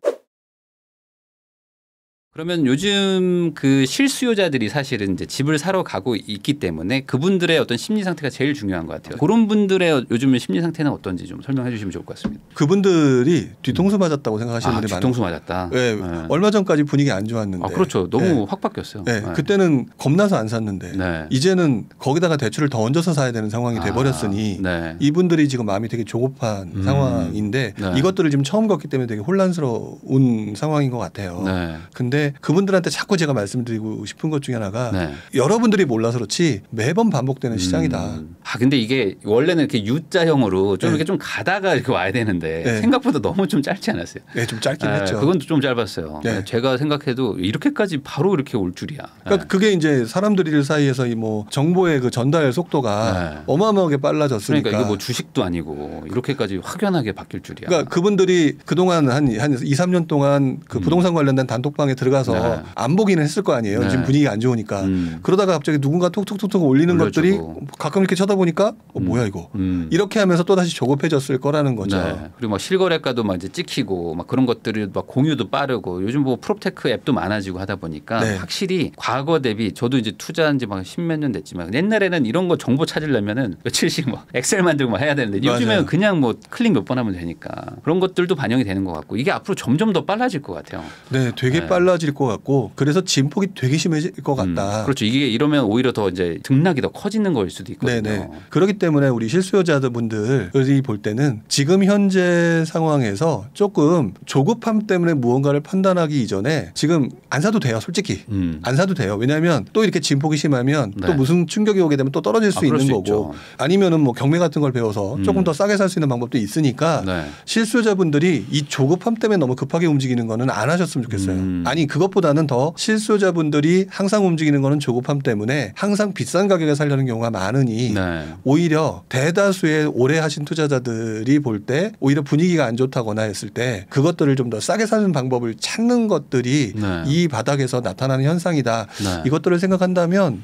그러면 요즘 그 실수요자들이 사실은 이제 집을 사러 가고 있기 때문에 그분들의 어떤 심리 상태가 제일 중요한 것 같아요. 그런 분들의 요즘 심리 상태는 어떤지 좀 설명해 주시면 좋을 것 같습니다. 그분들이 뒤통수 맞았다고 생각하시는 분들이 많아요. 뒤통수 맞았다. 네, 네. 얼마 전까지 분위기 안 좋았는데. 그렇죠. 너무 네. 확 바뀌었어요. 네. 네. 그때는 겁나서 안 샀는데 네. 이제는 거기다가 대출을 더 얹어서 사야 되는 상황이 돼버렸으니 네. 이분들이 지금 마음이 되게 조급한 상황인데 네. 이것들을 지금 처음 겪기 때문에 되게 혼란스러운 상황인 것 같아요. 네. 근데 그분들한테 자꾸 제가 말씀드리고 싶은 것 중에 하나가 네. 여러분들이 몰라서 그렇지 매번 반복되는 시장이다. 근데 이게 원래는 이렇게 U자형으로 좀 네. 이렇게 좀 가다가 이렇게 와야 되는데 네. 생각보다 너무 좀 짧지 않았어요? 네, 좀 짧긴 했죠. 그건 좀 짧았어요. 네. 제가 생각해도 이렇게까지 바로 이렇게 올 줄이야. 그러니까 그게 이제 사람들 사이에서 이 뭐 정보의 그 전달 속도가 네. 어마어마하게 빨라졌으니까. 그러니까 이게 뭐 주식도 아니고 이렇게까지 확연하게 바뀔 줄이야. 그러니까 그분들이 그동안 한 2, 3년 동안 그 부동산 관련된 단톡방에 들어가서 네. 안 보기는 했을 거 아니에요. 네. 지금 분위기가 안 좋으니까. 그러다가 갑자기 누군가 톡톡톡톡 올리는 올려주고. 것들이 가끔 이렇게 쳐다보니까 뭐야 이거. 이렇게 하면서 또 다시 조급해졌을 거라는 거죠. 네. 그리고 막 실거래가도 막 이제 찍히고 막 그런 것들을 막 공유도 빠르고 요즘 뭐 프롭테크 앱도 많아지고 하다 보니까 네. 확실히 과거 대비 저도 이제 투자한 지 막 10몇 년 됐지만 옛날에는 이런 거 정보 찾으려면은 며칠씩 뭐 엑셀 만들고 막 해야 되는데 요즘에는 맞아요. 그냥 뭐 클릭 몇 번 하면 되니까 그런 것들도 반영이 되는 것 같고 이게 앞으로 점점 더 빨라질 것 같아요. 네, 되게 네. 빨라질 것 같고 그래서 진폭이 되게 심해질 것 같다. 그렇죠. 이게 이러면 오히려 더 이제 등락이 더 커지는 거일 수도 있거든요. 네네. 그렇기 때문에 우리 실수요자분들이 볼 때는 지금 현재 상황에서 조금 조급함 때문에 무언가를 판단하기 이전에 지금 안 사도 돼요. 솔직히 안 사도 돼요. 왜냐하면 또 이렇게 진폭이 심하면 네. 또 무슨 충격이 오게 되면 또 떨어질 수 있는 거고 있죠. 아니면은 뭐 경매 같은 걸 배워서 조금 더 싸게 살 수 있는 방법도 있으니까 네. 실수요자분들이 이 조급함 때문에 너무 급하게 움직이는 거는 안 하셨으면 좋겠어요. 아니 그것보다는 더 실수요자분들이 항상 움직이는 거는 조급함 때문에 항상 비싼 가격에 살려는 경우가 많으니 네. 오히려 대다수의 오래 하신 투자자들이 볼 때 오히려 분위기가 안 좋다거나 했을 때 그것들을 좀 더 싸게 사는 방법을 찾는 것들이 네. 이 바닥에서 나타나는 현상이다. 네. 이것들을 생각한다면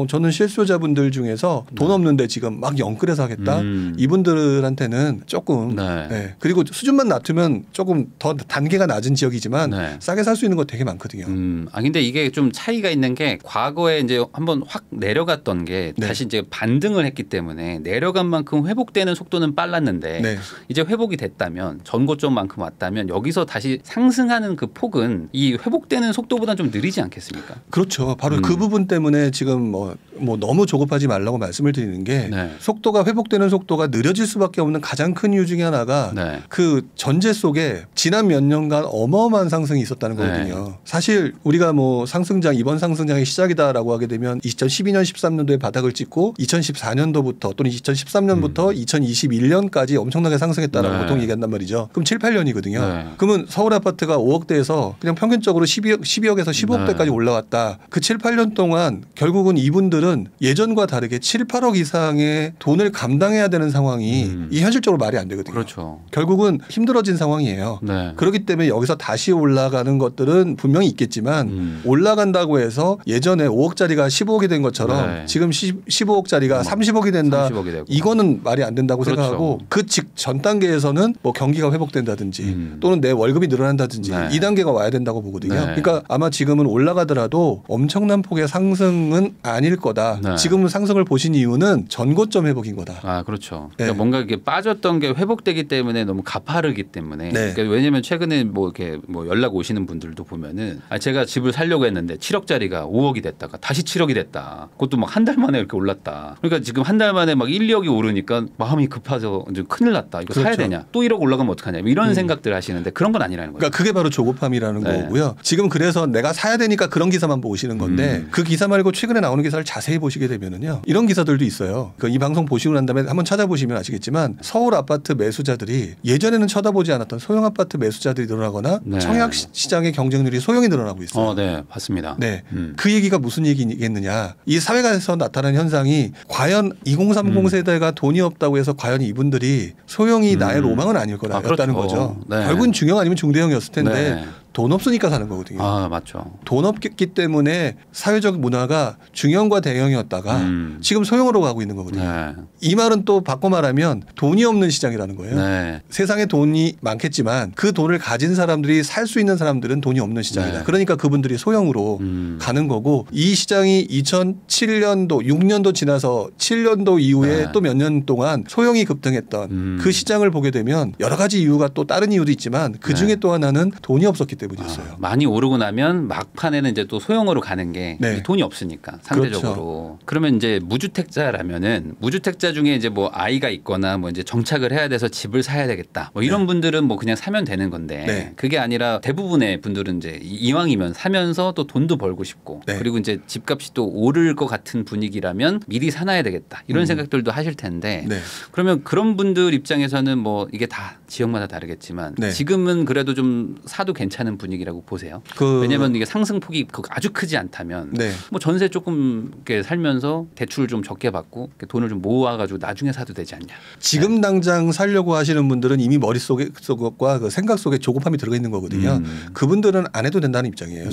저는 실수요자분들 중에서 돈 없는데 지금 막 영끌해서 하겠다. 이분들한테는 조금 네. 네. 그리고 수준만 낮추면 조금 더 단계가 낮은 지역이지만 네. 싸게 살 수 있는 거 되게 많거든요. 근데 이게 좀 차이가 있는 게 과거에 이제 한번 확 내려갔던 게 네. 다시 이제 반등을 했기 때문에 내려간 만큼 회복되는 속도는 빨랐는데 네. 이제 회복이 됐다면 전고점만큼 왔다면 여기서 다시 상승하는 그 폭은 이 회복되는 속도보다는 좀 느리지 않겠습니까? 그렇죠. 바로 그 부분 때문에 지금 뭐 뭐 너무 조급하지 말라고 말씀을 드리는 게 속도가 회복되는 속도가 느려질 수밖에 없는 가장 큰 이유 중에 하나가 그 전제 속에 지난 몇 년간 어마어마한 상승이 있었다는 거거든요. 사실 우리가 뭐 상승장 이번 상승장의 시작이다라고 하게 되면 2012년 13년도에 바닥을 찍고 2014년도부터 또는 2013년부터 2021년까지 엄청나게 상승했다라고 보통 얘기한단 말이죠. 그럼 7, 8년이거든요. 그러면 서울 아파트가 5억대에서 그냥 평균적으로 12억에서 15억대까지 올라왔다. 그 7, 8년 동안 결국은 이분들은 예전과 다르게 7, 8억 이상의 돈을 감당해야 되는 상황이 이 현실적으로 말이 안 되거든요. 그렇죠. 결국은 힘들어진 상황이에요. 그렇기 때문에 여기서 다시 올라가는 것들은 분명히 있겠지만 올라간다고 해서 예전에 5억짜리가 15억이 된 것처럼 지금 15억짜리가 30억이 된다. 30억이 이거는 말이 안 된다고 생각하고 그 전 단계에서는 뭐 경기가 회복된다든지 또는 내 월급이 늘어난다든지 이 단계가 와야 된다고 보거든요. 그러니까 아마 지금은 올라가더라도 엄청난 폭의 상승은 아닐 거다. 지금은 상승을 보신 이유는 전고점 회복인 거다. 아, 그렇죠. 그러니까 뭔가 이게 빠졌던 게 회복되기 때문에 너무 가파르기 때문에. 그러니까 왜냐하면 최근에 뭐 이렇게 뭐 연락 오시는 분들도 보면은 제가 집을 살려고 했는데 7억짜리가 5억이 됐다가 다시 7억이 됐다. 그것도 막 한 달 만에 이렇게 올랐다. 그러니까 지금 한 달 만에 막 1, 2억이 오르니까 마음이 급해서 이제 큰일 났다. 이거 사야 되냐? 또 1억 올라가면 어떡하냐? 이런 생각들 하시는데 그런 건 아니라는 거예요. 그러니까 그게 바로 조급함이라는 거고요. 지금 그래서 내가 사야 되니까 그런 기사만 보시는 건데 그 기사 말고 최근에 나오는 기사를 자세히 보시게 되면은요. 이런 기사들도 있어요. 이 방송 보시고 난 다음에 한번 찾아보시면 아시겠지만 서울 아파트 매수자들이 예전에는 쳐다보지 않았던 소형 아파트 매수자들이 늘어나거나 청약 시장의 경쟁률이 소형이 늘어나고 있어요. 네, 봤습니다. 네, 그 얘기가 무슨 얘기겠느냐? 이 사회가에서 나타나는 현상이 과연 2030 세대가 돈이 없다고 해서 과연 이분들이 소형이 나의 로망은 아닐 거다였다는 거죠. 결국은 중형 아니면 중대형이었을 텐데. 돈 없으니까 사는 거거든요. 아, 맞죠. 돈 없기 때문에 사회적 문화가 중형과 대형이었다가 지금 소형으로 가고 있는 거거든요. 이 말은 또 바꿔 말하면 돈이 없는 시장이라는 거예요. 세상에 돈이 많겠지만 그 돈을 가진 사람들이 살 수 있는 사람들은 돈이 없는 시장이다. 그러니까 그분들이 소형으로 가는 거고 이 시장이 2007년도 6년도 지나서 7년도 이후에 또 몇 년 동안 소형이 급등했던 그 시장을 보게 되면 여러 가지 이유가 또 다른 이유도 있지만 그중에 또 하나는 돈이 없었기 때문이었어요. 많이 오르고 나면 막판에는 이제 또 소형으로 가는 게 돈이 없으니까 상대적으로. 그러면 이제 무주택자라면은 무주택자 중에 이제 뭐 아이가 있거나 뭐 이제 정착을 해야 돼서 집을 사야 되겠다. 뭐 이런 분들은 뭐 그냥 사면 되는 건데 그게 아니라 대부분의 분들은 이제 이왕이면 사면서 또 돈도 벌고 싶고 그리고 이제 집값이 또 오를 것 같은 분위기라면 미리 사놔야 되겠다. 이런 생각들도 하실 텐데 그러면 그런 분들 입장에서는 뭐 이게 다 지역마다 다르겠지만 지금은 그래도 좀 사도 괜찮은 분위기라고 보세요. 왜냐하면 이게 상승폭이 아주 크지 않다면 뭐 전세 조금 이렇게 살면서 대출 좀 적게 받고 돈을 좀 모아가지고 나중에 사도 되지 않냐. 지금 당장 살려고 하시는 분들은 이미 머릿속과 그 생각 속에 조급함이 들어가 있는 거거든요. 그분들은 안 해도 된다는 입장이에요.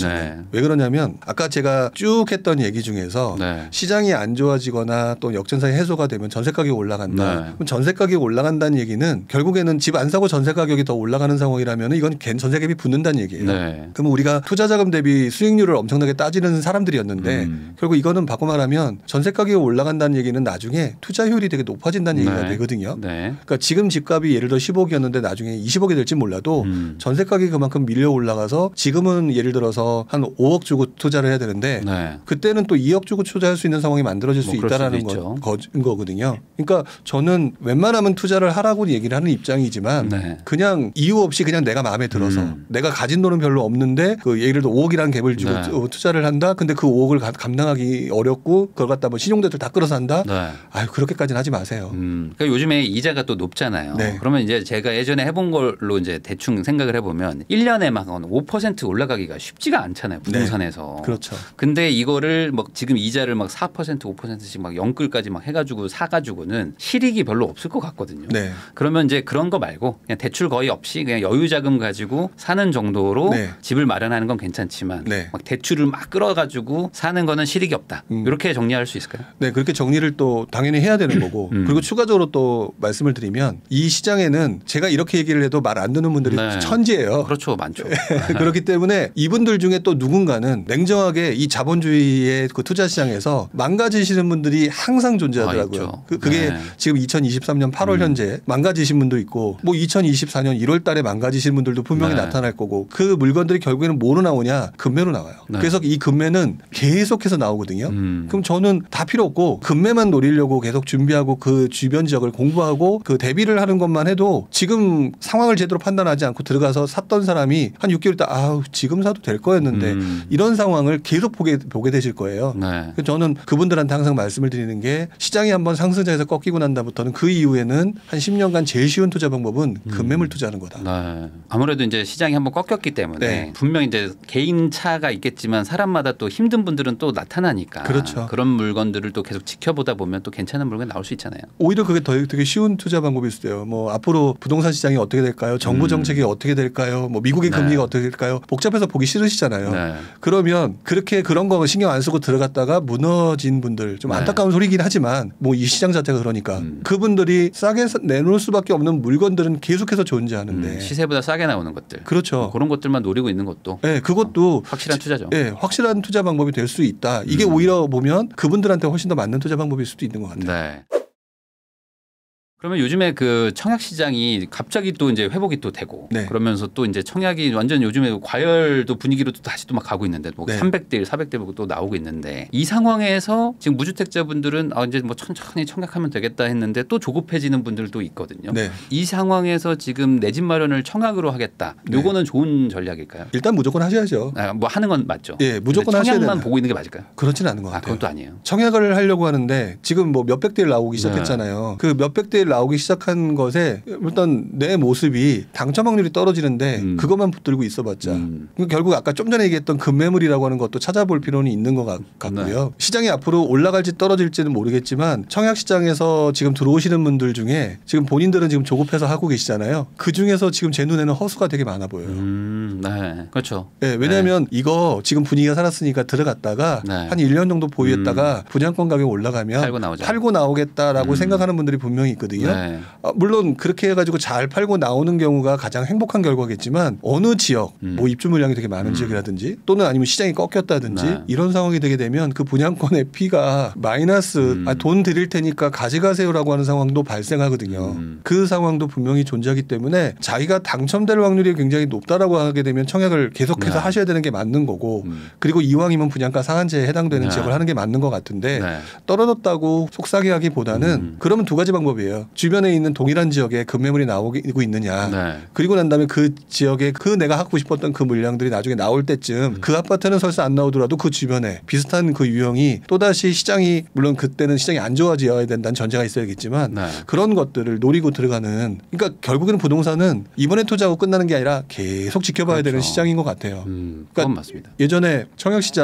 왜 그러냐면 아까 제가 쭉 했던 얘기 중에서 시장이 안 좋아지거나 또 역전상이 해소가 되면 전세 가격이 올라간다. 그럼 전세 가격이 올라간다는 얘기는 결국에는 집 안 사고 전세 가격이 더 올라가는 상황이라면 이건 전세 갭이 붙는다는 얘기예요. 그러면 우리가 투자 자금 대비 수익률을 엄청나게 따지는 사람들이었는데 결국 이거는 바꿔 말하면 전세 가격이 올라간다는 얘기는 나중에 투자 효율이 되게 높아진다는 얘기가 되거든요. 그러니까 지금 집값이 예를 들어 10억이었는데 나중에 20억이 될지 몰라도 전세 가격이 그만큼 밀려 올라가서 지금은 예를 들어서 한 5억 주고 투자를 해야 되는데 그때는 또 2억 주고 투자할 수 있는 상황이 만들어질 수 있다라는 거거든요. 그러니까 저는 웬만하면 투자를 하라고 얘기를 하는 입장이지만 그냥 이유 없이 그냥 내가 마음에 들어서 내가 가진 돈은 별로 없는데 그 예를 들어 5억이라는 갭을 주고 투자를 한다. 근데 그 5억을 감당하기 어렵고 그걸 갖다 뭐 신용대출 다 끌어서 한다. 아유 그렇게까지는 하지 마세요. 그러니까 요즘에 이자가 또 높잖아요. 그러면 이제 제가 예전에 해본 걸로 이제 대충 생각을 해보면 1년에 막 5% 올라가기가 쉽지가 않잖아요. 부동산에서. 그렇죠. 근데 이거를 막 지금 이자를 막 4% 5%씩 막 영끌까지 막 해가지고 사가지고는 실익이 별로 없을 것 같거든요. 그러면 이제 그런 거 말고 그냥 대출 거의 없이 그냥 여유 자금 가지고 사는 정도로 집을 마련하는 건 괜찮지만 막 대출을 막 끌어가지고 사는 거는 실익이 없다. 이렇게 정리할 수 있을까요? 네, 그렇게 정리를 또 당연히 해야 되는 거고 그리고 추가적으로 또 말씀을 드리면 이 시장에는 제가 이렇게 얘기를 해도 말 안 듣는 분들이 천지예요. 그렇죠, 많죠. 그렇기 때문에 이분들 중에 또 누군가는 냉정하게 이 자본주의의 그 투자 시장에서 망가지시는 분들이 항상 존재하더라고요. 그게 지금 2023년 8월 현재 망가지신 분도 있고 뭐 2024년 1월 달에 망가지신 분들도 분명히 나타날 거고 그 물건들이 결국에는 뭐로 나오냐? 금매로 나와요. 네. 그래서 이 금매는 계속해서 나오거든요. 그럼 저는 다 필요 없고 금매만 노리려고 계속 준비하고 그 주변 지역을 공부하고 그 대비를 하는 것만 해도 지금 상황을 제대로 판단하지 않고 들어가서 샀던 사람이 한 6개월 있다 아우 지금 사도 될 거였는데 이런 상황을 계속 보게 되실 거예요. 네. 그래서 저는 그분들한테 항상 말씀을 드리는 게 시장이 한번 상승장에서 꺾이고 난 다음부터는 그 이후에는 한 10년간 제일 쉬운 투자 방법은 금매물 투자하는 거다. 네. 아무래도 이제 시장이 한번 꺾였기 때문에 네. 분명 이제 개인 차가 있겠지만 사람마다 또 힘든 분들은 또 나타나니까 그렇죠. 그런 물건들을 또 계속 지켜보다 보면 또 괜찮은 물건 나올 수 있잖아요. 오히려 그게 되게 쉬운 투자 방법일 수도 있어요. 뭐 앞으로 부동산 시장이 어떻게 될까요? 정부 정책이 어떻게 될까요? 뭐 미국의 금리가 네. 어떻게 될까요? 복잡해서 보기 싫으시잖아요. 네. 그러면 그렇게 그런 거 신경 안 쓰고 들어갔다가 무너진 분들 좀 안타까운 소리긴 하지만 뭐 이 시장 자체가 그러니까 그분들이 싸게 내놓을 수밖에 없는 물건들은 계속해서 존재하는데 시세보다 싸게 나오는 것들. 그렇죠. 그런 것들만 노리고 있는 것도 네, 그것도 확실한 투자죠. 네, 확실한 투자 방법이 될 수 있다. 이게 오히려 보면 그분들한테 훨씬 더 맞는 투자 방법일 수도 있는 것 같아요. 네. 그러면 요즘에 그 청약 시장이 갑자기 또 이제 회복이 또 되고 네. 그러면서 또 이제 청약이 완전 요즘에 과열도 분위기로 또 다시 또 막 가고 있는데 뭐 네. 300대 1, 400대 1 또 나오고 있는데 이 상황에서 지금 무주택자분들은 이제 뭐 천천히 청약하면 되겠다 했는데 또 조급해지는 분들도 있거든요. 네. 이 상황에서 지금 내 집 마련을 청약으로 하겠다. 요거는 네. 좋은 전략일까요? 일단 무조건 하셔야죠. 뭐 하는 건 맞죠. 예, 무조건 하셔야 청약만 보고 있는 게 맞을까요? 그렇지는 않은 것 같아요. 그건 또 아니에요. 청약을 하려고 하는데 지금 뭐 몇백 대 1 나오기 시작했잖아요. 네. 그 몇백 대 1 나오기 시작한 것에 일단 내 모습이 당첨 확률이 떨어지는데 그것만 붙들고 있어봤자 결국 아까 좀 전에 얘기했던 금매물이라고 하는 것도 찾아볼 필요는 있는 것 같고요. 네. 시장이 앞으로 올라갈지 떨어질지는 모르겠지만 청약 시장에서 지금 들어오시는 분들 중에 지금 본인들은 지금 조급해서 하고 계시잖아요. 그 중에서 지금 제 눈에는 허수가 되게 많아 보여요. 네, 그렇죠. 네, 왜냐하면 네. 이거 지금 분위기가 살았으니까 들어갔다가 네. 한 1년 정도 보유했다가 분양권 가격이 올라가면 팔고 나오겠다라고 생각하는 분들이 분명히 있거든요. 네. 물론 그렇게 해가지고 잘 팔고 나오는 경우가 가장 행복한 결과겠지만 어느 지역 뭐 입주 물량이 되게 많은 지역이라든지 또는 아니면 시장이 꺾였다든지 네. 이런 상황이 되게 되면 그 분양권의 피가 마이너스 돈 드릴 테니까 가져가세요라고 하는 상황도 발생하거든요. 그 상황도 분명히 존재하기 때문에 자기가 당첨될 확률이 굉장히 높다라고 하게 되면 청약을 계속해서 네. 하셔야 되는 게 맞는 거고 그리고 이왕이면 분양가 상한제에 해당되는 네. 지역을 하는 게 맞는 것 같은데 네. 떨어졌다고 속상해하기보다는 그러면 두 가지 방법이에요. 주변에 있는 동일한 지역에 금매물이 나오고 있느냐. 네. 그리고 난 다음에 그 지역에 그 내가 갖고 싶었던 그 물량들이 나중에 나올 때쯤 그 아파트는 설사 안 나오더라도 그 주변에 비슷한 그 유형이 또다시 시장이 물론 그때는 시장이 안 좋아져야 된다는 전제가 있어야겠지만 네. 그런 것들을 노리고 들어가는 그러니까 결국에는 부동산은 이번에 투자하고 끝나는 게 아니라 계속 지켜봐야 그렇죠. 되는 시장인 것 같아요. 그건 맞습니다. 예전에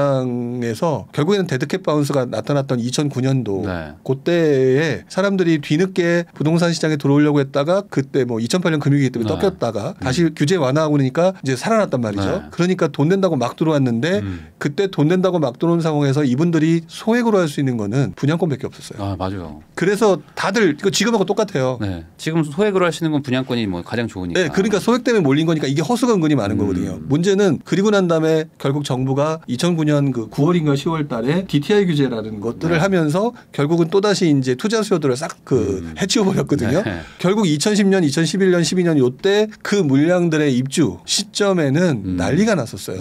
청약시장에서 결국에는 데드캣 바운스가 나타났던 2009년도 네. 그때에 사람들이 뒤늦게 부동산 시장에 들어오려고 했다가 그때 뭐 2008년 금융위기 때문에 네. 꺾였다가 다시 규제 완화하고 그러니까 이제 살아났단 말이죠. 네. 그러니까 돈 낸다고 막 들어왔는데 그때 돈 낸다고 막 들어온 상황에서 이분들이 소액으로 할 수 있는 거는 분양권밖에 없었어요. 아 맞아요. 그래서 다들 이거 지금하고 똑같아요. 네. 지금 소액으로 하시는 건 분양권이 뭐 가장 좋으니까. 네. 그러니까 소액 때문에 몰린 거니까 이게 허수가 은근히 많은 거거든요. 문제는 그리고 난 다음에 결국 정부가 2009년 그 9월인가 10월 달에 DTI 규제라는 것들을 네. 하면서 결국은 또다시 이제 투자 수요들을 싹 그 해치워버렸거든요. 네. 결국 2010년, 2011년, 12년 요때 그 물량들의 입주 시점에는 난리가 났었어요.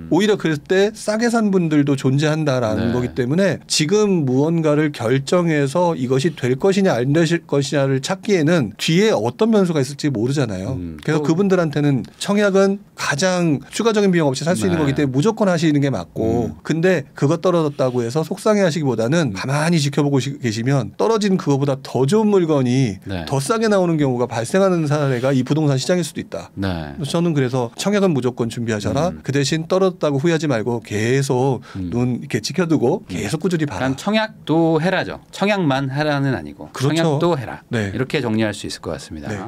오히려 그때 싸게 산 분들도 존재한다라는 네. 거기 때문에 지금 무언가를 결정해서 이것이 될 것이냐 안 될 것이냐를 찾기에는 뒤에 어떤 변수가 있을지 모르잖아요. 그래서 그분들한테는 청약은 가장 추가적인 비용 없이 살 수 있는 거기 때문에 무조건 하시는 게 맞고 근데 그거 떨어졌다고 해서 속상해 하시기보다는 가만히 지켜보고 계시면 떨어진 그거보다 더 좋은 물건이 네. 더 싸게 나오는 경우가 발생하는 사례가 이 부동산 시장일 수도 있다. 네. 저는 그래서 청약은 무조건 준비하셔라. 그 대신 떨어졌다고 후회하지 말고 계속 눈 이렇게 지켜두고 계속 꾸준히 봐라. 그러니까 청약도 해라죠. 청약만 해라는 아니고 그렇죠. 청약도 해라. 네. 이렇게 정리할 수 있을 것 같습니다. 네.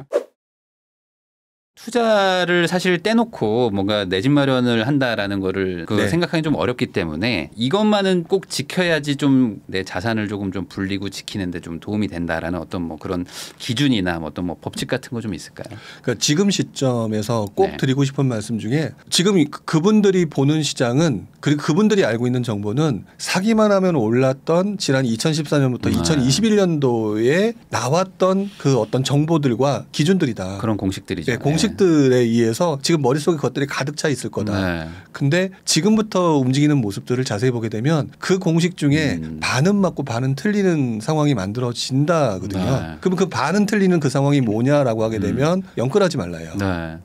투자를 사실 떼놓고 뭔가 내 집 마련을 한다라는 거를 네. 생각하기 좀 어렵기 때문에 이것만은 꼭 지켜야지 좀 내 자산을 조금 좀 불리고 지키는데 좀 도움이 된다라는 어떤 뭐 그런 기준이나 어떤 뭐 법칙 같은 거 좀 있을까요? 그러니까 지금 시점에서 꼭 네. 드리고 싶은 말씀 중에 지금 그분들이 보는 시장은 그리고 그분들이 알고 있는 정보는 사기만 하면 올랐던 지난 2014년부터 2021년도에 나왔던 그 어떤 정보들과 기준들이다. 그런 공식들이죠. 네, 공식들에 의해서 지금 머릿속에 그것들이 가득 차 있을 거다. 근데 지금부터 움직이는 모습들을 자세히 보게 되면 그 공식 중에 반은 맞고 반은 틀리는 상황이 만들어진다거든요. 그럼 그 반은 틀리는 그 상황이 뭐냐라고 하게 되면 영끌하지 말라요.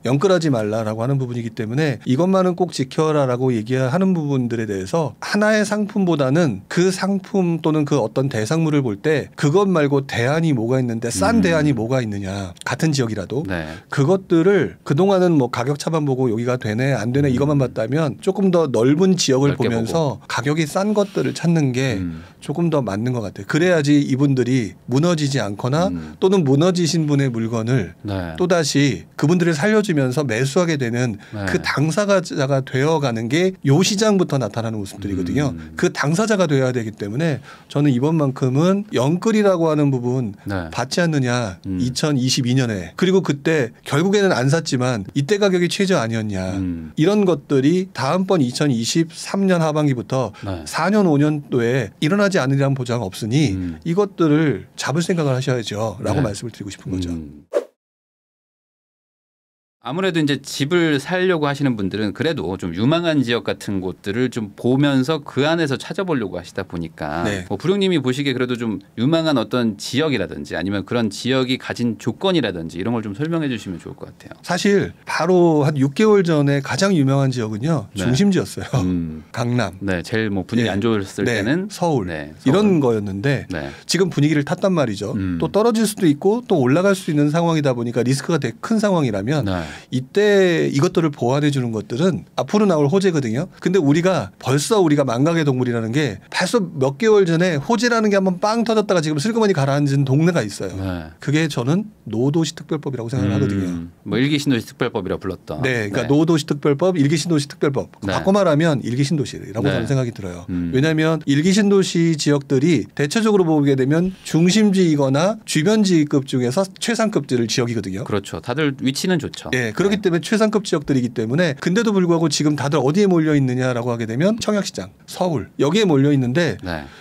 영끌하지 말라라고 하는 부분이기 때문에 이것만은 꼭 지켜라라고 얘기하는 부분들에 대해서 하나의 상품보다는 그 상품 또는 그 어떤 대상물을 볼 때 그것 말고 대안이 뭐가 있는데 싼 대안이 뭐가 있느냐, 같은 지역이라도 그것들을 그동안은 뭐 가격 차만 보고 여기가 되네 안 되네 이것만 봤다면 조금 더 넓은 지역을 보면서 보고. 가격이 싼 것들을 찾는 게 조금 더 맞는 것 같아요. 그래야지 이분들이 무너지지 않거나 또는 무너지신 분의 물건을 또다시 그분들을 살려주면서 매수하게 되는 그 당사자가 되어가는 게 요 시장부터 나타나는 모습들이거든요. 그 당사자가 되어야 되기 때문에 저는 이번만큼은 영끌이라고 하는 부분 받지 않느냐 2022년에 그리고 그때 결국에는 안 샀지만 이때 가격이 최저 아니었냐 이런 것들이 다음번 2023년 하반기부터 4년 5년도에 일어나지 않으리란 보장 없으니 이것들을 잡을 생각을 하셔야죠 라고 말씀을 드리고 싶은 거죠. 아무래도 이제 집을 살려고 하시는 분들은 그래도 좀 유망한 지역 같은 곳들을 좀 보면서 그 안에서 찾아보려고 하시다 보니까 뭐 부령님이 보시기에 그래도 좀 유망한 어떤 지역이라든지 아니면 그런 지역이 가진 조건이라든지 이런 걸 좀 설명해 주시면 좋을 것 같아요. 사실 바로 한 6개월 전에 가장 유명한 지역은요. 중심지였어요. 강남. 제일 뭐 분위기 안 좋았을 때는 서울. 이런 거였는데 지금 분위기를 탔단 말이죠. 또 떨어질 수도 있고 또 올라갈 수 있는 상황이다 보니까 리스크가 되게 큰 상황이라면 이때 이것들을 보완해 주는 것들은 앞으로 나올 호재거든요. 근데 우리가 망각의 동물이라는 게 벌써 몇 개월 전에 호재라는 게 한번 빵 터졌다가 지금 슬그머니 가라앉은 동네가 있어요. 그게 저는 노도시 특별법이라고 생각을 하거든요. 뭐 일기 신도시 특별법이라고 불렀던. 그러니까 노도시 특별법, 일기 신도시 특별법. 바꿔 말하면 일기 신도시라고 저는 생각이 들어요. 왜냐하면 일기 신도시 지역들이 대체적으로 보게 되면 중심지이거나 주변지급 중에서 최상급 지역이거든요. 그렇죠. 다들 위치는 좋죠. 그렇기 때문에 최상급 지역들이기 때문에 근데도 불구하고 지금 다들 어디에 몰려 있느냐라고 하게 되면 청약시장, 서울 여기에 몰려 있는데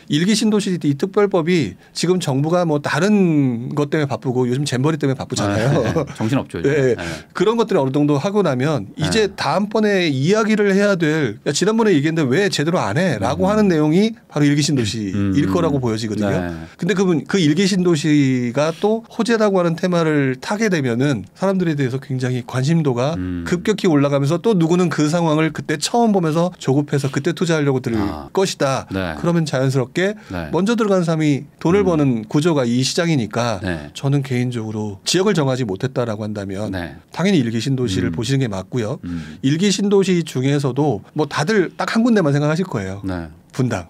일기 신도시 이 특별법이 지금 정부가 뭐 다른 것 때문에 바쁘고 요즘 잼버리 때문에 바쁘잖아요. 정신없죠. 그런 것들을 어느 정도 하고 나면 이제 다음번에 이야기를 해야 될 지난번에 얘기했는데 왜 제대로 안 해라고 하는 내용이 바로 일기 신도시일 거라고 보여지거든요. 근데 그 일기 신도시가 또 호재라고 하는 테마를 타게 되면은 사람들에 대해서 굉장히 관심도가 급격히 올라가면서 또 누구는 그 상황을 그때 처음 보면서 조급해서 그때 투자하려고 들 것이다. 그러면 자연스럽게 먼저 들어간 사람이 돈을 버는 구조가 이 시장이니까 저는 개인적으로 지역을 정하지 못했다라고 한다면 당연히 일기 신도시를 보시는 게 맞고요. 일기 신도시 중에서도 뭐 다들 딱 한 군데만 생각하실 거예요. 분당.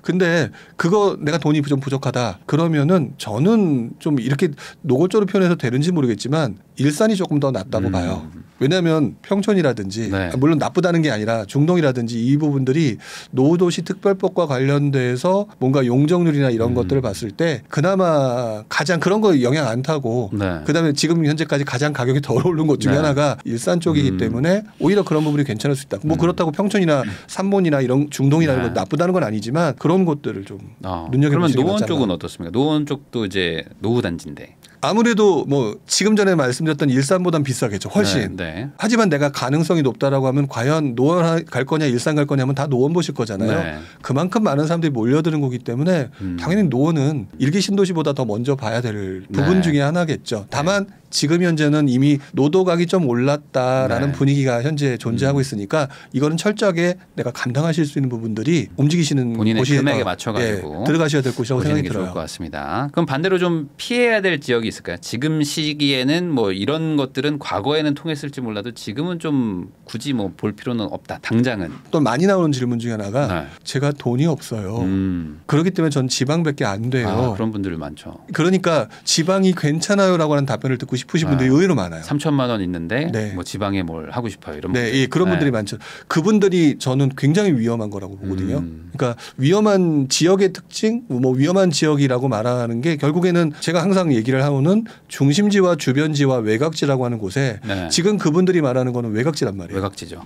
근데 그거 내가 돈이 좀 부족하다 그러면은 저는 좀 이렇게 노골적으로 표현해서 되는지 모르겠지만 일산이 조금 더 낫다고 봐요. 왜냐하면 평촌이라든지 물론 나쁘다는 게 아니라 중동이라든지 이 부분들이 노도시 특별법과 관련돼서 뭔가 용적률이나 이런 것들을 봤을 때 그나마 가장 그런 거 영향 안 타고 그다음에 지금 현재까지 가장 가격이 덜 오른 것 중에 하나가 일산 쪽이기 때문에 오히려 그런 부분이 괜찮을 수 있다. 뭐 그렇다고 평촌이나 삼본이나 이런 중동이나 이런 거 나쁘다는 건 아니지만 그런 곳들을 좀 눈여겨보시는 그러면 노원 쪽은 어떻습니까? 노원 쪽도 이제 노후 단지인데. 아무래도 뭐 지금 전에 말씀드렸던 일산보단 비싸겠죠. 훨씬. 하지만 내가 가능성이 높다라고 하면 과연 노원 갈 거냐 일산 갈 거냐 하면 다 노원 보실 거잖아요. 그만큼 많은 사람들이 몰려드는 거기 때문에 당연히 노원은 일기 신도시보다 더 먼저 봐야 될 부분 중에 하나겠죠. 다만 지금 현재는 이미 노도각이 좀 올랐다라는 분위기가 현재 존재하고 있으니까 이거는 철저하게 내가 감당하실 수 있는 부분들이 움직이시는 본인의 금액에 맞춰가지고 들어가셔야 될 곳이라고 생각이 들어요. 좋을 것 같습니다. 그럼 반대로 좀 피해야 될 지역이 있을까요? 지금 시기에는 뭐 이런 것들은 과거에는 통했을지 몰라도 지금은 좀 굳이 뭐 볼 필요는 없다. 당장은. 또 많이 나오는 질문 중에 하나가 제가 돈이 없어요. 그렇기 때문에 전 지방밖에 안 돼요. 그런 분들 많죠. 그러니까 지방이 괜찮아요라고 하는 답변을 듣고 싶으신 분들이 의외로 많아요. 3천만 원 있는데 뭐 지방에 뭘 하고 싶어요. 이런 분들. 그런 분들이 많죠. 그분들이 저는 굉장히 위험한 거라고 보거든요. 그러니까 위험한 지역의 특징, 뭐 위험한 지역이라고 말하는 게 결국에는 제가 항상 얘기를 하고는 중심지와 주변지와 외곽지라고 하는 곳에 지금 그분들이 말하는 거는 외곽지란 말이에요. 외곽지죠.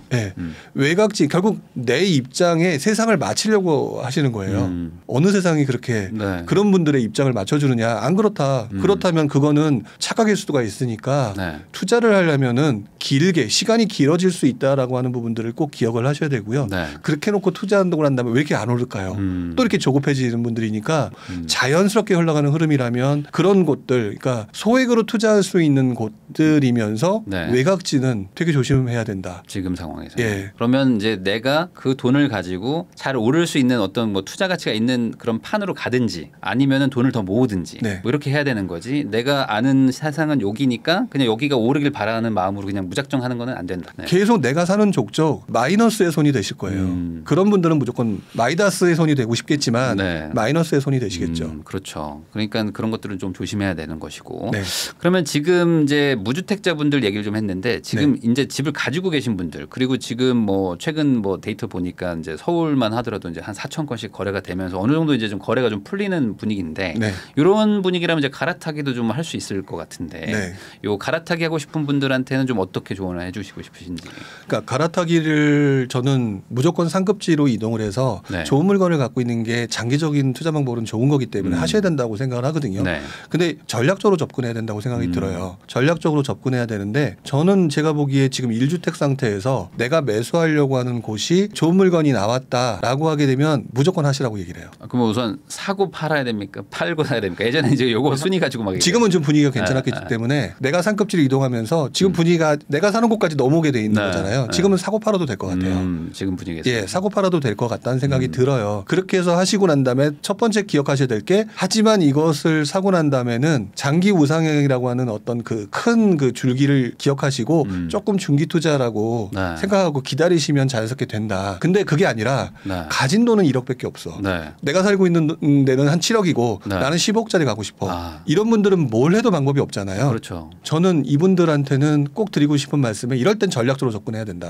외곽지 결국 내 입장에 세상을 맞추려고 하시는 거예요. 어느 세상이 그렇게 그런 분들의 입장을 맞춰주느냐. 안 그렇다. 그렇다면 그거는 착각일 수가 수가 있으니까 투자를 하려면은 길게 시간이 길어질 수 있다라고 하는 부분들을 꼭 기억을 하셔야 되고요. 그렇게 놓고 투자한다고 한다면 왜 이렇게 안 오를까요? 또 이렇게 조급해지는 분들이니까 자연스럽게 흘러가는 흐름이라면 그런 곳들, 그러니까 소액으로 투자할 수 있는 곳들이면서 외곽지는 되게 조심해야 된다. 지금 상황에서. 그러면 이제 내가 그 돈을 가지고 잘 오를 수 있는 어떤 뭐 투자 가치가 있는 그런 판으로 가든지 아니면은 돈을 더 모으든지 뭐 이렇게 해야 되는 거지. 내가 아는 세상은 여기니까 그냥 여기가 오르길 바라는 마음으로 그냥 무작정 하는 거는 안 된다. 계속 내가 사는 족족 마이너스의 손이 되실 거예요. 그런 분들은 무조건 마이다스의 손이 되고 싶겠지만 마이너스의 손이 되시겠죠. 그렇죠. 그러니까 그런 것들은 좀 조심해야 되는 것이고. 그러면 지금 이제 무주택자분들 얘기를 좀 했는데 지금 이제 집을 가지고 계신 분들 그리고 지금 뭐 최근 뭐 데이터 보니까 이제 서울만 하더라도 이제 한 4천 건씩 거래가 되면서 어느 정도 이제 좀 거래가 좀 풀리는 분위기인데 이런 분위기라면 이제 갈아타기도 좀 할 수 있을 것 같은데 요 갈아타기 하고 싶은 분들한테는 좀 어떻게 조언을 해주시고 싶으신지. 그러니까 갈아타기를 저는 무조건 상급지로 이동을 해서 좋은 물건을 갖고 있는 게 장기적인 투자 방법은 좋은 거기 때문에 하셔야 된다고 생각을 하거든요. 근데 전략적으로 접근해야 된다고 생각이 들어요. 전략적으로 접근해야 되는데 저는 제가 보기에 지금 1주택 상태에서 내가 매수하려고 하는 곳이 좋은 물건이 나왔다라고 하게 되면 무조건 하시라고 얘기를 해요. 그럼 우선 사고 팔아야 됩니까? 팔고 사야 됩니까? 예전에 이제 요거 순위 가지고 막 지금은 좀 분위기가 괜찮았기 때문에 내가 상급지로 이동하면서 지금 분위기가 내가 사는 곳까지 넘어오게 돼 있는 거잖아요. 지금은 사고 팔아도 될 것 같아요. 지금 분위기에서. 사고 팔아도 될 것 같다는 생각이 들어요. 그렇게 해서 하시고 난 다음에 첫 번째 기억하셔야 될 게 하지만 이것을 사고 난 다음에는 장기 우상향이라고 하는 어떤 그 큰 그 줄기를 기억하시고 조금 중기 투자라고 생각하고 기다리시면 자연스럽게 된다. 근데 그게 아니라 가진 돈은 1억밖에 없어. 내가 살고 있는 데는 한 7억이고 나는 10억짜리 가고 싶어. 이런 분들은 뭘 해도 방법이 없잖아요. 그렇죠. 저는 이분들한테는 꼭 드리고 싶은 말씀은 이럴 땐 전략적으로 접근해야 된다.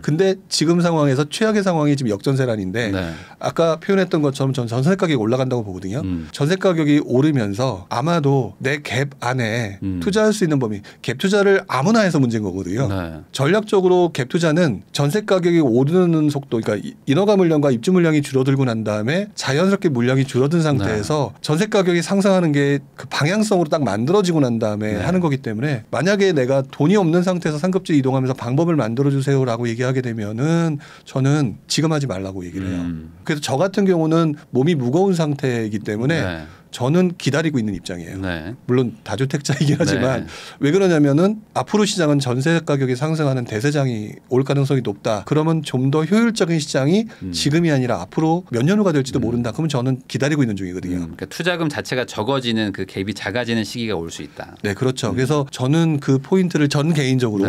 근데 지금 상황에서 최악의 상황이 지금 역전세란인데 아까 표현했던 것처럼 저는 전세 가격이 올라간다고 보거든요. 전세 가격이 오르면서 아마도 내 갭 안에 투자할 수 있는 범위, 갭 투자를 아무나 해서 문제인 거거든요. 전략적으로 갭 투자는 전세 가격이 오르는 속도, 그러니까 인허가 물량과 입주 물량이 줄어들고 난 다음에 자연스럽게 물량이 줄어든 상태에서 전세 가격이 상승하는 게 그 방향성으로 딱 만들어지고 난 다음에 하는 거기 때문에 만약에 내가 돈이 없는 상태에서 상급지 이동하면서 방법을 만들어 주세요라고 얘기하게 되면은 저는 지금 하지 말라고 얘기를 해요. 그래서 저 같은 경우는 몸이 무거운 상태이기 때문에 저는 기다리고 있는 입장이에요. 물론 다주택자이긴 하지만 왜 그러냐면은 앞으로 시장은 전세 가격이 상승하는 대세장이 올 가능성이 높다. 그러면 좀 더 효율적인 시장이 지금이 아니라 앞으로 몇 년 후가 될지도 모른다. 그러면 저는 기다리고 있는 중이거든요. 그러니까 투자금 자체가 적어지는 그 갭이 작아지는 시기가 올 수 있다. 네, 그렇죠. 그래서 저는 그 포인트를 전 개인적으로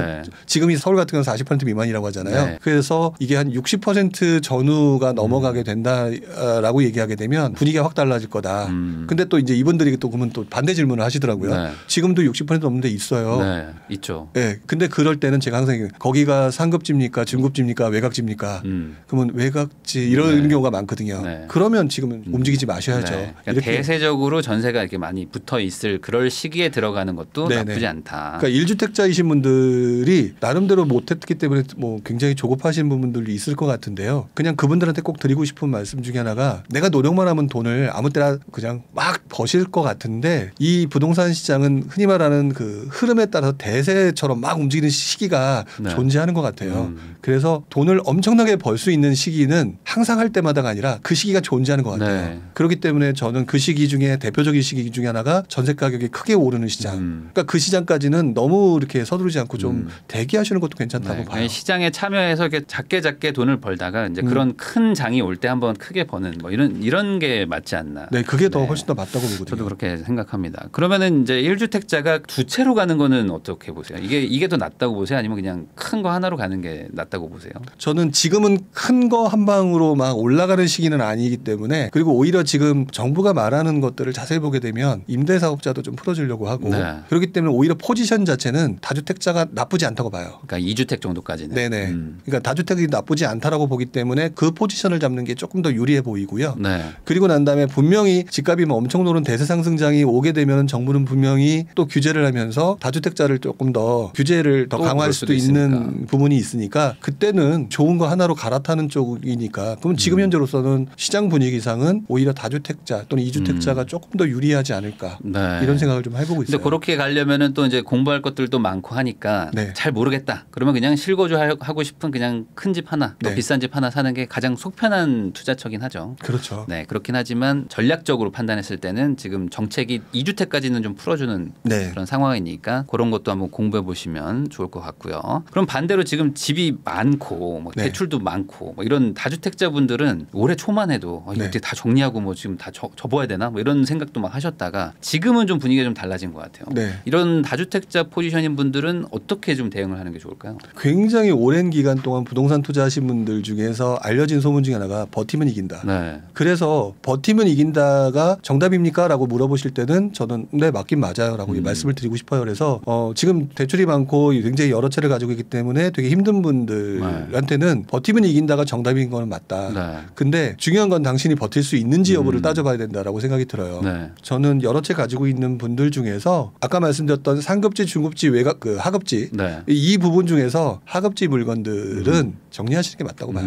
지금이 서울 같은 경우는 40% 미만이라고 하잖아요. 그래서 이게 한 60% 전후가 넘어가게 된다라고 얘기하게 되면 분위기가 확 달라질 거다. 근데 또 이제 이분들이 또 그러면 또 반대 질문을 하시더라고요. 지금도 60% 넘는데 있어요. 있죠. 근데 그럴 때는 제가 항상 얘기해요. 거기가 상급지입니까, 중급지입니까, 외곽지입니까? 그러면 외곽지 이런 경우가 많거든요. 그러면 지금은 움직이지 마셔야죠. 그러니까 대세적으로 전세가 이렇게 많이 붙어 있을 그럴 시기에 들어가는 것도 나쁘지 않다. 그러니까 1주택자이신 분들이 나름대로 못했기 때문에 뭐 굉장히 조급하신 부분들이 있을 것 같은데요. 그냥 그분들한테 꼭 드리고 싶은 말씀 중에 하나가 내가 노력만 하면 돈을 아무 때나 그냥 막 버실 것 같은데 이 부동산 시장은 흔히 말하는 그 흐름에 따라서 대세처럼 막 움직이는 시기가 존재하는 것 같아요. 그래서 돈을 엄청나게 벌 수 있는 시기는 항상 할 때마다가 아니라 그 시기가 존재하는 것 같아요. 그렇기 때문에 저는 그 시기 중에 대표적인 시기 중에 하나가 전세 가격이 크게 오르는 시장. 그러니까 그 시장까지는 너무 이렇게 서두르지 않고 좀 대기하시는 것도 괜찮다고 봐요. 시장에 참여해서 이렇게 작게 돈을 벌다가 이제 그런 큰 장이 올 때 한번 크게 버는 뭐 이런 게 맞지 않나. 네, 그게 더 훨씬 더 맞다고 보거든요. 저도 그렇게 생각합니다. 그러면은 이제 1주택자가 두 채로 가는 거는 어떻게 보세요? 이게 더 낫다고 보세요? 아니면 그냥 큰 거 하나로 가는 게 낫다고 보세요? 저는 지금은 큰 거 한 방으로 막 올라가는 시기는 아니기 때문에 그리고 오히려 지금 정부가 말하는 것들을 자세히 보게 되면 임대사업자도 좀 풀어주려고 하고 그렇기 때문에 오히려 포지션 자체는 다주택자가 나쁘지 않다고 봐요. 그러니까 2주택 정도까지는. 네네. 그러니까 다주택이 나쁘지 않다라고 보기 때문에 그 포지션을 잡는 게 조금 더 유리해 보이고요. 그리고 난 다음에 분명히 집값이 엄청 노는 대세 상승장이 오게 되면 정부는 분명히 또 규제를 하면서 다주택자를 조금 더 규제를 더 강화할 수도 있는 부분이 있으니까 그때는 좋은 거 하나로 갈아타는 쪽이니까 그럼 지금 현재로서는 시장 분위기상은 오히려 다주택자 또는 이주택자가 조금 더 유리하지 않을까 네. 이런 생각을 좀 해보고 있어요. 근데 그렇게 가려면은 또 이제 공부할 것들도 많고 하니까 네. 잘 모르겠다. 그러면 그냥 실거주 하고 싶은 그냥 큰 집 하나 또 네. 비싼 집 하나 사는 게 가장 속편한 투자처긴 하죠. 그렇죠. 네, 그렇긴 하지만 전략적으로 판단했을 때는 지금 정책이 2주택까지는 좀 풀어주는 네. 그런 상황이니까 그런 것도 한번 공부해 보시면 좋을 것 같고요. 그럼 반대로 지금 집이 많고 뭐 네. 대출도 많고 뭐 이런 다주택자분들은 올해 초만 해도 네. 이거 다 정리하고 뭐 지금 다 접어야 되나 뭐 이런 생각도 막 하셨다가 지금은 좀 분위기가 좀 달라진 것 같아요. 네. 이런 다주택자 포지션인 분들은 어떻게 좀 대응을 하는 게 좋을까요? 굉장히 오랜 기간 동안 부동산 투자하신 분들 중에서 알려진 소문 중에 하나가 버티면 이긴다. 네. 그래서 버티면 이긴다가 정답입니까? 라고 물어보실 때는 저는 네 맞긴 맞아요 라고 말씀을 드리고 싶어요. 그래서 지금 대출이 많고 굉장히 여러 채를 가지고 있기 때문에 되게 힘든 분들한테는 네. 버티면 이긴다가 정답인 건 맞다. 네. 근데 중요한 건 당신이 버틸 수 있는지 여부를 따져봐야 된다라고 생각이 들어요. 네. 저는 여러 채 가지고 있는 분들 중에서 아까 말씀드렸던 상급지, 중급지, 외곽, 하급지 네. 이 부분 중에서 하급지 물건들은 정리하시는 게 맞다고 봐요.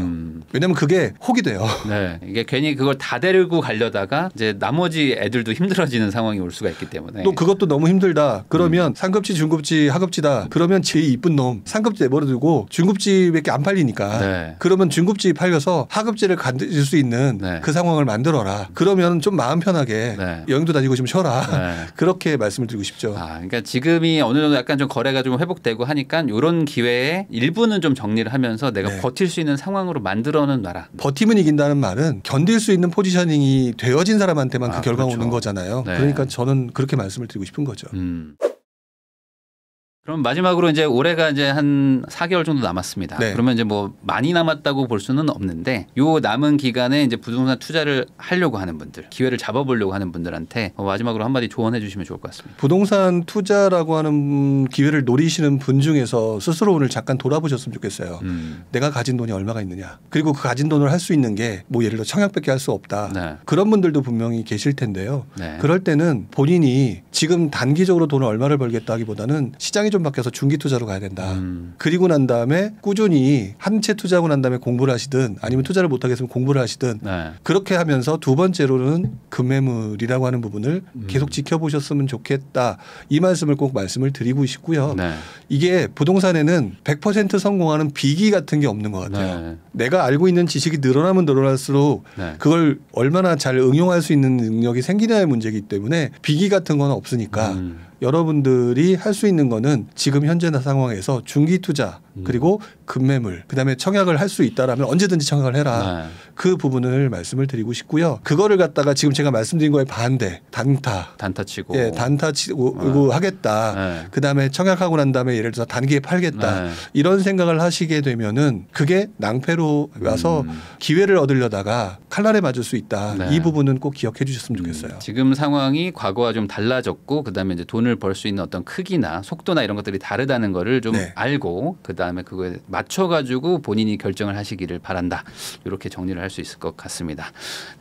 왜냐하면 그게 혹이 돼요. 네. 이게 괜히 그걸 다 데리고 가려다가 이제 나머지 애들도 힘들어지는 상황이 올 수가 있기 때문에 또 그것도 너무 힘들다. 그러면 상급지, 중급지, 하급지다. 그러면 제일 이쁜 놈 상급지 내버려두고 중급지밖에 안 팔리니까 네. 그러면 중급지 팔려서 하급지를 가질 수 있는 네. 그 상황을 만들어라. 그러면 좀 마음 편하게 네. 여행도 다니고 좀 쉬어라. 네. 그렇게 말씀을 드리고 싶죠. 그러니까 지금이 어느 정도 약간 좀 거래가 좀 회복되고 하니까 이런 기회에 일부는 좀 정리를 하면서 내가 네. 버틸 수 있는 상황으로 만들어는 놔라. 버티면 이긴다는 말은 견딜 수 있는 포지셔닝이 되어진 사람한테만 그 결과가 그렇죠. 오는 거잖아요. 네. 그러니까 저는 그렇게 말씀을 드리고 싶은 거죠. 그럼 마지막으로 이제 올해가 이제 한 4개월 정도 남았습니다. 네. 그러면 이제 뭐 많이 남았다고 볼 수는 없는데 요 남은 기간에 이제 부동산 투자를 하려고 하는 분들, 기회를 잡아보려고 하는 분들한테 마지막으로 한마디 조언해 주시면 좋을 것 같습니다. 부동산 투자라고 하는 기회를 노리시는 분 중에서 스스로 오늘 잠깐 돌아보셨으면 좋겠어요. 내가 가진 돈이 얼마가 있느냐. 그리고 그 가진 돈을 할 수 있는 게 뭐 예를 들어 청약밖에 할 수 없다. 네. 그런 분들도 분명히 계실 텐데요. 네. 그럴 때는 본인이 지금 단기적으로 돈을 얼마를 벌겠다 하기보다는 시장이 좀 바뀌어서 중기 투자로 가야 된다. 그리고 난 다음에 꾸준히 한 채 투자하고 난 다음에 공부를 하시든 아니면 투자를 못 하겠으면 공부를 하시든 네. 그렇게 하면서 두 번째로는 급매물이라고 하는 부분을 계속 지켜보셨으면 좋겠다. 이 말씀을 꼭 말씀을 드리고 싶고요. 네. 이게 부동산에는 100% 성공하는 비기 같은 게 없는 것 같아요. 네. 내가 알고 있는 지식이 늘어나면 늘어날수록 네. 그걸 얼마나 잘 응용할 수 있는 능력이 생기냐의 문제이기 때문에 비기 같은 건 없으니까 여러분들이 할 수 있는 거는 지금 현재 상황에서 중기 투자 그리고 급매물 그다음에 청약을 할 수 있다라면 언제든지 청약을 해라. 네. 그 부분을 말씀을 드리고 싶고요. 그거를 갖다가 지금 제가 말씀드린 거에 반대 단타 치고 예, 단타 치고 하겠다. 네. 그다음에 청약하고 난 다음에 예를 들어서 단기에 팔겠다. 네. 이런 생각을 하시게 되면은 그게 낭패로 와서 기회를 얻으려다가 칼날에 맞을 수 있다. 네. 이 부분은 꼭 기억해 주셨으면 좋겠어요. 지금 상황이 과거와 좀 달라졌고 그다음에 이제 돈을 벌 수 있는 어떤 크기나 속도나 이런 것들이 다르다는 거를 좀 네. 알고 그다음에 그거에 맞춰 가지고 본인이 결정을 하시기를 바란다. 이렇게 정리를 할 수 있을 것 같습니다.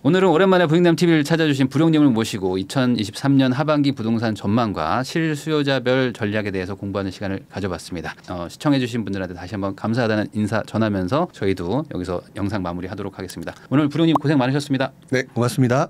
오늘은 오랜만에 부익남 TV를 찾아주신 부룡님을 모시고 2023년 하반기 부동산 전망과 실수요자별 전략에 대해서 공부하는 시간을 가져봤습니다. 시청해 주신 분들한테 다시 한번 감사하다는 인사 전하면서 저희도 여기서 영상 마무리하도록 하겠습니다. 오늘 부룡님 고생 많으셨습니다. 네, 고맙습니다.